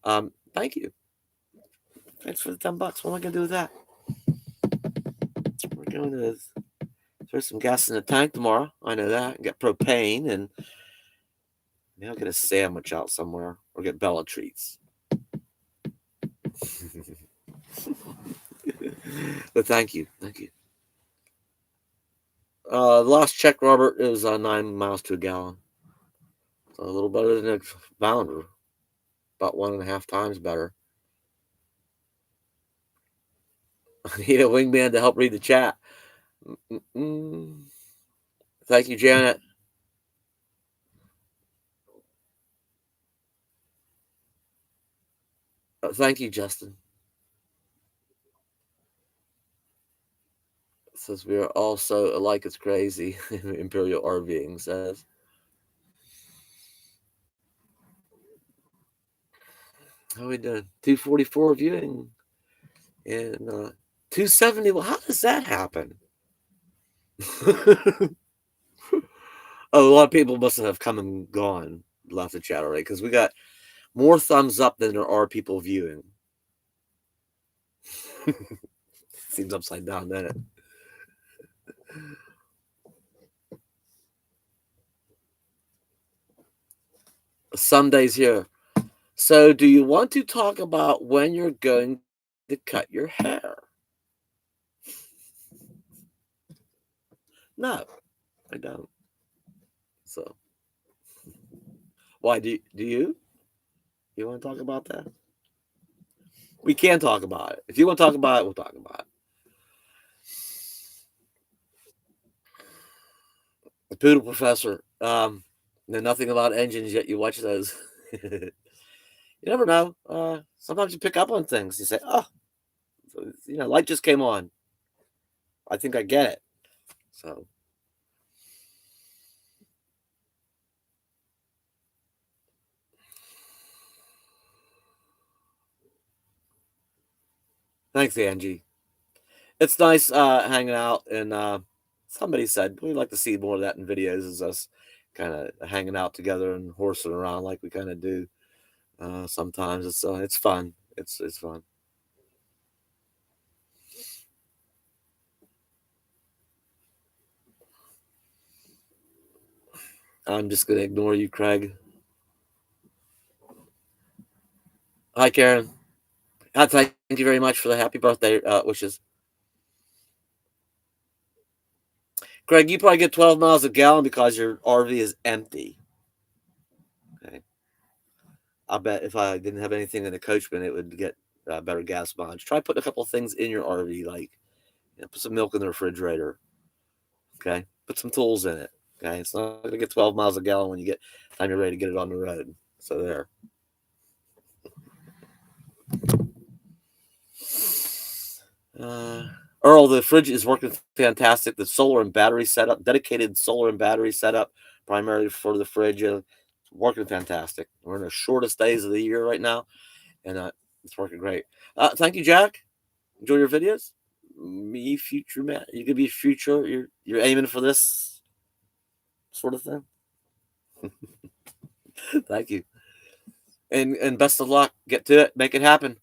Thank you. Thanks for the $10. What am I gonna do with that? We're going to throw some gas in the tank tomorrow. I know that. Get propane and maybe I'll get a sandwich out somewhere or get Bella treats. But thank you. The last check, Robert, it was 9 miles to a gallon. So a little better than a bounder. About 1.5 times better. I need a wingman to help read the chat. Thank you, Janet. Thank you, Justin. It says we are all so alike, it's crazy. Imperial RVing says. How are we doing? 244 viewing and 270. Well, how does that happen? A lot of people must have come and gone, left the chat already, because we got more thumbs up than there are people viewing. Seems upside down, doesn't it? Sunday's here. So, do you want to talk about when you're going to cut your hair? No, I don't. So, why do you? You want to talk about that? We can talk about it. If you want to talk about it, we'll talk about it. The Poodle Professor. Know nothing about engines yet. You watch those. You never know. Sometimes you pick up on things. You say, "Oh, light just came on. I think I get it." So, thanks, Angie. It's nice hanging out, and somebody said we'd like to see more of that in videos. Is us kind of hanging out together and horsing around like we kind of do. Sometimes it's fun. It's fun. I'm just gonna ignore you, Craig. Hi, Karen. Thank you very much for the happy birthday wishes. Craig, you probably get 12 miles a gallon because your RV is empty. Okay. I bet if I didn't have anything in the coachman, it would get better gas mileage. Try putting a couple of things in your RV, like put some milk in the refrigerator. Okay. Put some tools in it. Okay. It's not going to get 12 miles a gallon when you get time you're ready to get it on the road. So there. Earl, the fridge is working fantastic. The solar and battery setup, dedicated solar and battery setup, primarily for the fridge, working fantastic. We're in the shortest days of the year right now, and it's working great. Thank you, Jack. Enjoy your videos. Me, future man, you could be future. You're aiming for this sort of thing. Thank you, and best of luck. Get to it. Make it happen.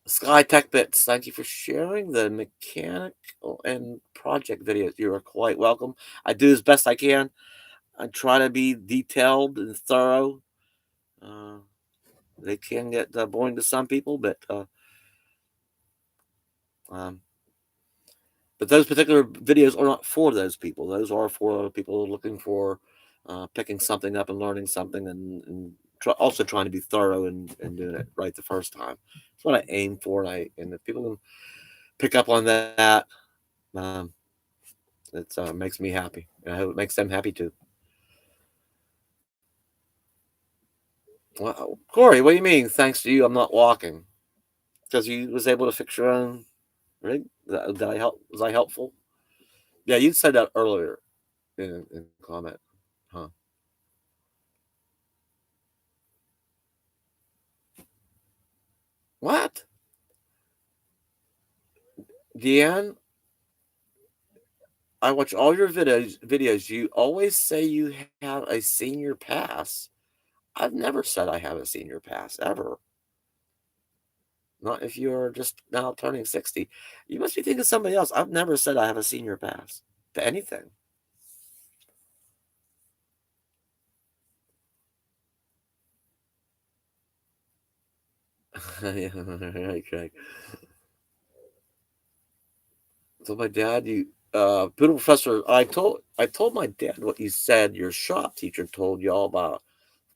Sky Tech Bits, thank you for sharing the mechanical and project videos. You are quite welcome. I do as best I can. I try to be detailed and thorough. Uh, they can get boring to some people, um, but those particular videos are not for those people. Those are for people looking for picking something up and learning something, and also trying to be thorough and doing it right the first time. That's what I aim for. And if people can pick up on that, um, it makes me happy. And I hope it makes them happy too. Well, Corey, what do you mean? Thanks to you, I'm not walking because you was able to fix your own rig. Did I help? Was I helpful? Yeah, you said that earlier in comment, huh? What, Deanne? I watch all your videos. Videos. You always say you have a senior pass. I've never said I have a senior pass ever. Not if you're just now turning 60. You must be thinking of somebody else. I've never said I have a senior pass to anything. Yeah, right, Craig. So my dad, beautiful professor, I told my dad what you said your shop teacher told y'all about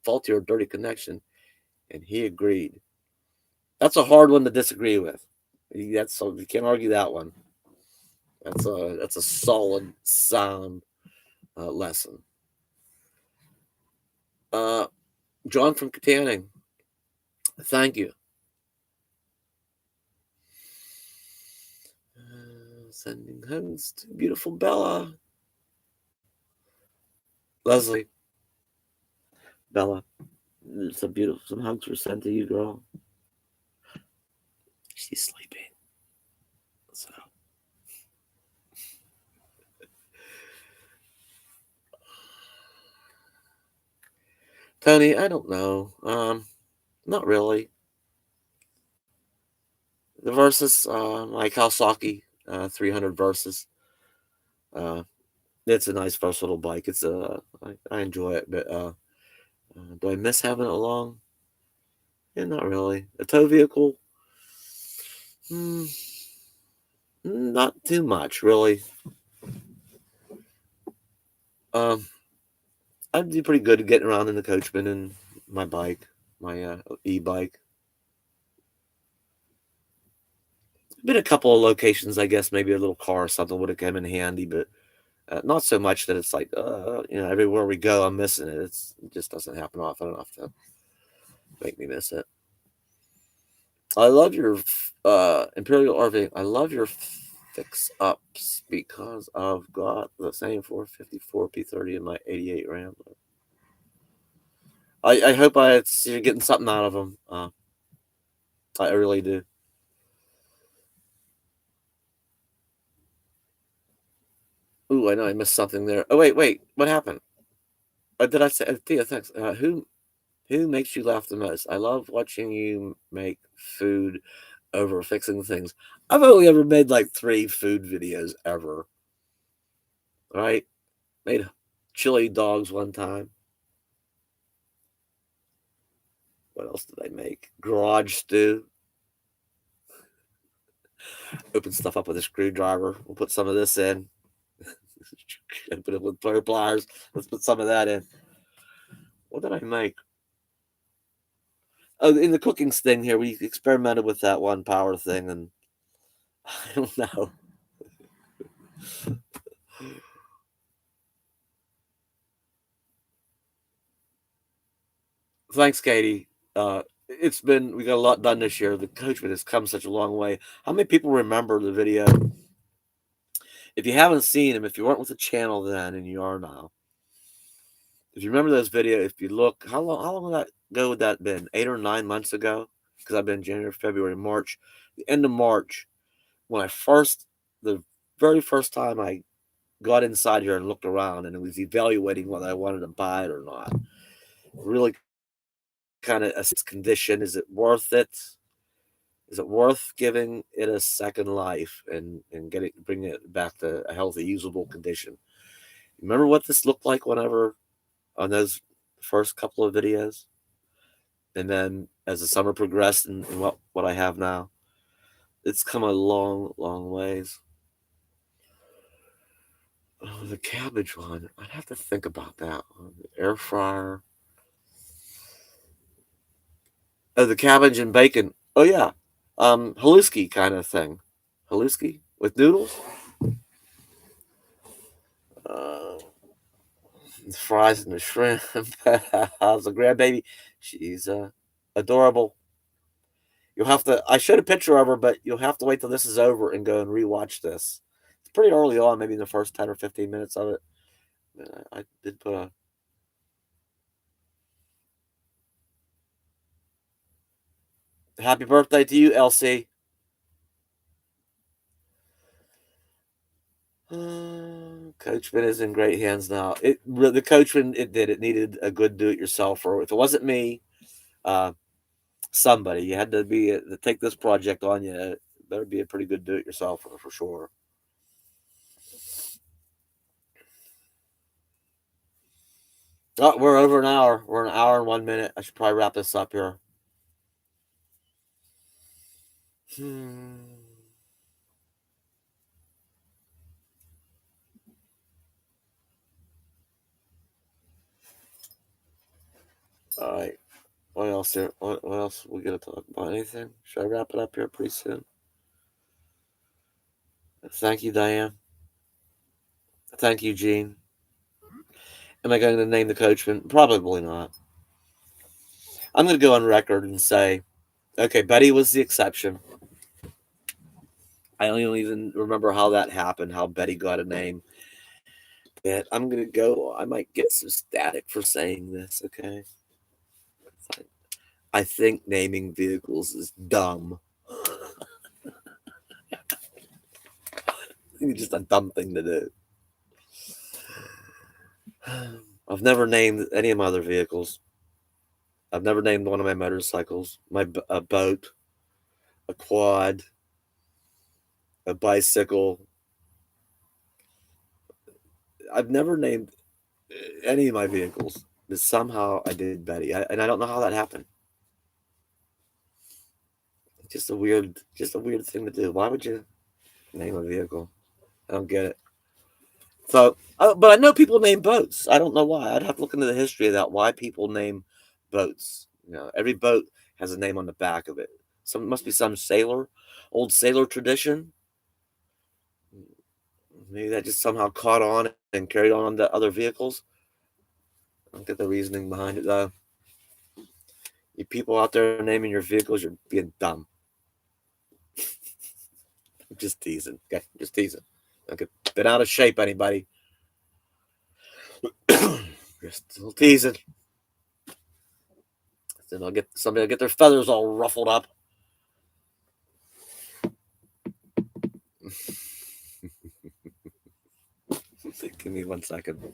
faulty or dirty connection, and he agreed. That's a hard one to disagree with. That's so you can't argue that one. That's a solid, sound lesson. Uh, John from Katanning, thank you. Sending hugs to beautiful Bella. Leslie, Bella, some hugs were sent to you, girl. She's sleeping. So, Tony, I don't know. Not really. The versus, my Kawasaki 300 versus. Uh, it's a nice, versatile bike. I enjoy it, but do I miss having it along? Yeah, not really. A tow vehicle? Hmm, not too much, really. Um, I'd be pretty good at getting around in the coachman and my bike, my e-bike. Been a couple of locations, I guess. Maybe a little car or something would have come in handy, but not so much that it's like, everywhere we go, I'm missing it. It just doesn't happen often enough to make me miss it. I love your Imperial RV. I love your fix ups because I've got the same 454 P30 in my 88 Rambler. I hope you're getting something out of them. I really do. Ooh, I know I missed something there. Oh wait, what happened? Did I say Thea? Thanks. Who makes you laugh the most? I love watching you make food over fixing things. I've only ever made like 3 food videos ever. Right? Made chili dogs one time. What else did I make? Garage stew. Open stuff up with a screwdriver. We'll put some of this in. Open it with pliers. Let's put some of that in. What did I make? Oh, in the cooking thing here, we experimented with that one power thing, and I don't know. Thanks, Katie. We got a lot done this year. The coachman has come such a long way. How many people remember the video? If you haven't seen him, if you weren't with the channel then, and you are now, if you remember those videos, if you look, how long would that go? Would that been 8 or 9 months ago? Because I've been January, February, March, the end of March when the very first time I got inside here and looked around, and it was evaluating whether I wanted to buy it or not. Really kind of its condition. Is it worth it? Is it worth giving it a second life and bring it back to a healthy, usable condition? Remember what this looked like whenever on those first couple of videos, and then as the summer progressed and what I have now, it's come a long, long ways. Oh, the cabbage one, I'd have to think about that one. The air fryer. Oh, the cabbage and bacon. Oh yeah, haluski kind of thing. Haluski with noodles. Uh, the fries and the shrimp. How's the grandbaby? She's adorable. You'll have to. I showed a picture of her, but you'll have to wait till this is over and go and rewatch this. It's pretty early on, maybe in the first 10 or 15 minutes of it. I did put a happy birthday to you, Elsie. Coachman is in great hands now. The Coachman it needed a good do-it-yourself, or if it wasn't me, uh, somebody you had to be to take this project on you. It better be a pretty good do-it-yourself for sure. Oh, we're over an hour. We're an hour and 1 minute. I should probably wrap this up here. All right. What else here? What else we gonna talk about? Anything? Should I wrap it up here pretty soon? Thank you, Diane. Thank you, Gene. Am I going to name the coachman? Probably not. I'm going to go on record and say, okay, Betty was the exception. I don't even remember how that happened, how Betty got a name. But I'm going to go, I might get some static for saying this, okay? I think naming vehicles is dumb. It's just a dumb thing to do. I've never named any of my other vehicles. I've never named one of my motorcycles, a boat, a quad, a bicycle. I've never named any of my vehicles, but somehow I did Betty, and I don't know how that happened. It's just a weird thing to do. Why would you name a vehicle? I don't get it. So, but I know people name boats. I don't know why. I'd have to look into the history of that. Why people name boats? Every boat has a name on the back of it. Some must be some old sailor tradition. Maybe that just somehow caught on and carried on to other vehicles. I don't get the reasoning behind it though. You people out there naming your vehicles, you're being dumb. I'm just teasing. Okay, just teasing. Okay, been out of shape, anybody? Just still teasing. Then somebody will get their feathers all ruffled up. Give me 1 second.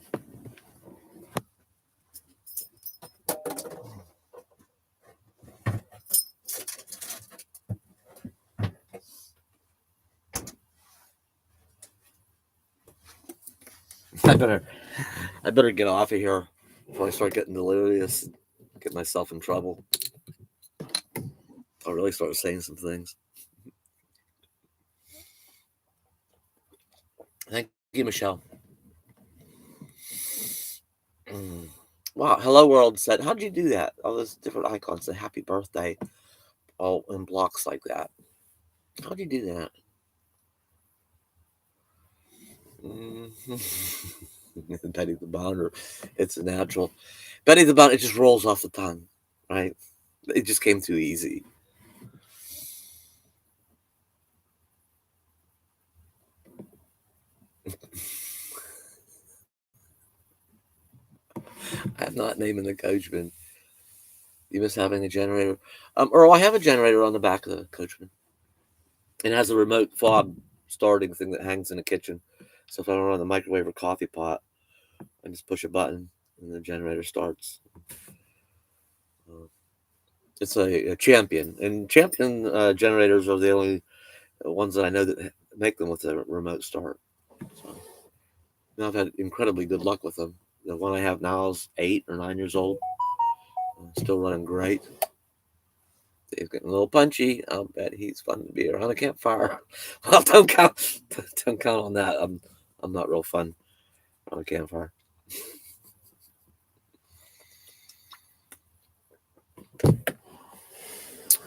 I better get off of here before I start getting delirious, get myself in trouble. I'll really start saying some things. Thank you, Michelle. Wow, Hello World said, how'd you do that? All those different icons say happy birthday all in blocks like that. How'd you do that? Betty the Bounder. It's a natural. Betty the Bounder, it just rolls off the tongue, right? It just came too easy. I'm not naming the coachman. You miss having a generator. Or I have a generator on the back of the coachman. It has a remote fob starting thing that hangs in the kitchen. So if I don't run the microwave or coffee pot, I just push a button and the generator starts. It's a champion, and champion generators are the only ones that I know that make them with a remote start. So I've had incredibly good luck with them. The one I have now is 8 or 9 years old, still running great. He's getting a little punchy. I'll bet he's fun to be around a campfire. Well, don't count on that. I'm not real fun on a campfire.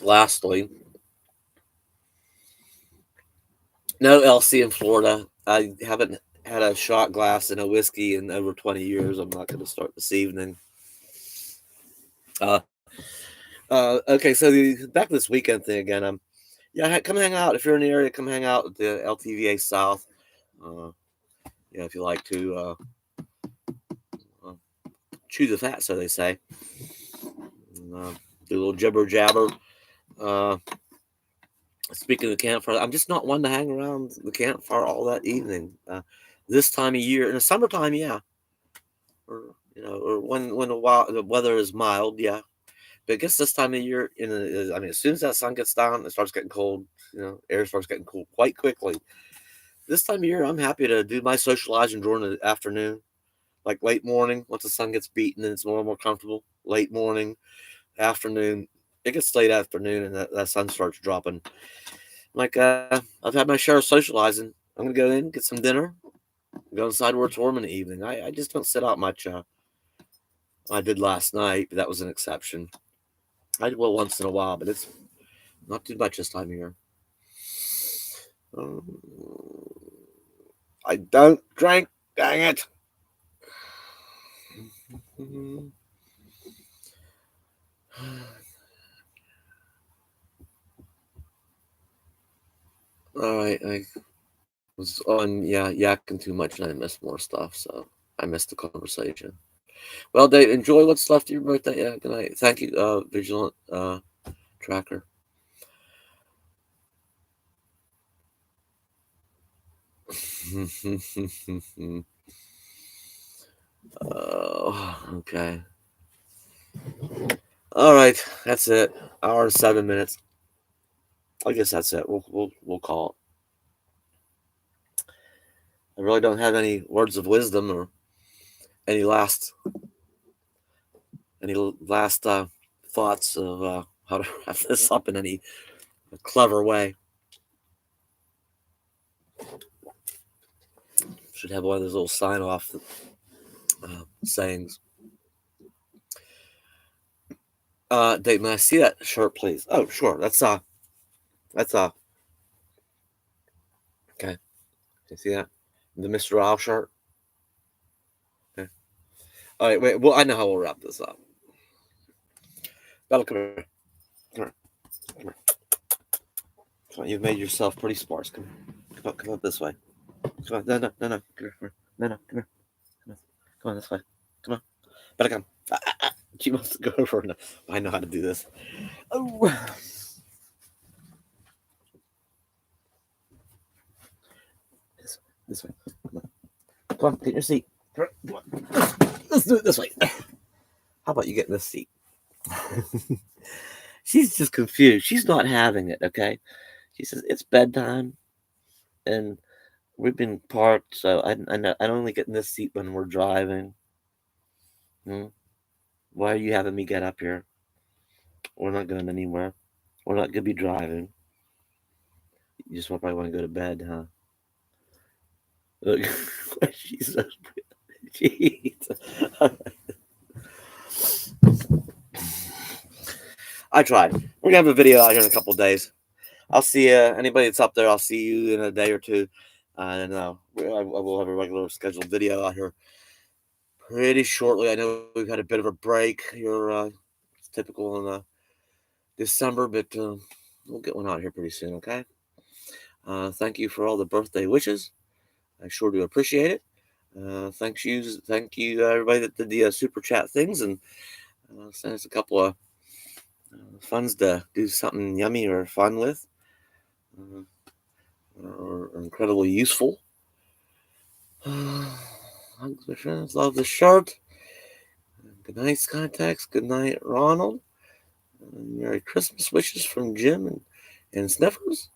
Lastly, no LC in Florida. I haven't had a shot glass and a whiskey in over 20 years. I'm not going to start this evening. Uh, okay, so back to this weekend thing again. Yeah, come hang out if you're in the area. Come hang out at the LTVA South. Uh, yeah, if you like to uh, chew the fat, so they say. Do a little jibber jabber. Uh, Speaking of the campfire, I'm just not one to hang around the campfire all that evening. This time of year, in the summertime, yeah, or or when the weather is mild, yeah. But I guess this time of year, I mean, as soon as that sun gets down, it starts getting cold. Air starts getting cool quite quickly. This time of year, I'm happy to do my socializing during the afternoon, like late morning, once the sun gets beaten and it's more and more comfortable. Late morning, afternoon, it gets late afternoon, and that sun starts dropping. Like, I've had my share of socializing. I'm gonna go in, get some dinner, go inside where it's warm in the evening. I just don't sit out much. I did last night, but that was an exception. I will once in a while, but it's not too much this time of year. Um, I don't drink. Dang it. All right, I was on yakking too much and I missed more stuff, so I missed the conversation. Well, Dave, enjoy what's left of your birthday. Yeah, good night. Thank you, Vigilant Tracker. Okay. All right, that's it. Hour and 7 minutes. I guess that's it. We'll call it. I really don't have any words of wisdom or any last any last thoughts of how to wrap this up in any clever way. Should have one of those little sign off sayings. Dave, may I see that shirt, please? Oh, sure. That's okay. You see that? The Mr. Owl shirt. Okay. All right. Wait. Well, I know how we'll wrap this up. Bella, come here. Come here. Come here. Come on. You've made yourself pretty sparse. Come here. Come up this way. Come on. No. Come here. No. Come here. Come on. Come on this way. Come on. Bella, come. She wants to go over. No. I know how to do this. Oh. This way. Come on. Get in your seat. Come on. Let's do it this way. How about you get in this seat? She's just confused. She's not having it, okay? She says, it's bedtime, and we've been parked, so I only get in this seat when we're driving. Hmm? Why are you having me get up here? We're not going anywhere. We're not going to be driving. You just probably want to go to bed, huh? Look, she's so jeez. I tried. We're going to have a video out here in a couple days. I'll see you. Anybody that's up there, I'll see you in a day or two. And I will have a regular scheduled video out here pretty shortly. I know we've had a bit of a break here. It's typical in December, but we'll get one out here pretty soon, okay? Thank you for all the birthday wishes. I sure do appreciate it. Thank you, everybody that did the super chat things and sent us a couple of funds to do something yummy or fun with, or incredibly useful. Hugs, my friends. Love the shirt. Good night, Skytex. Good night, Ronald. Merry Christmas wishes from Jim and Sniffers.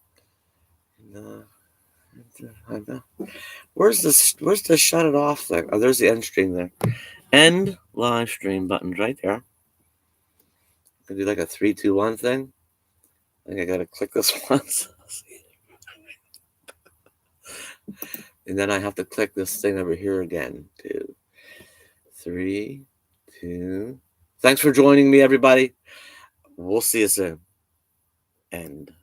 Where's this? Where's the shut it off thing? Oh, there's the end stream there. End live stream button's right there. I can do like a 3, 2, 1 thing. I think I gotta click this once. And then I have to click this thing over here again. 2, 3, 2. Thanks for joining me, everybody. We'll see you soon. End.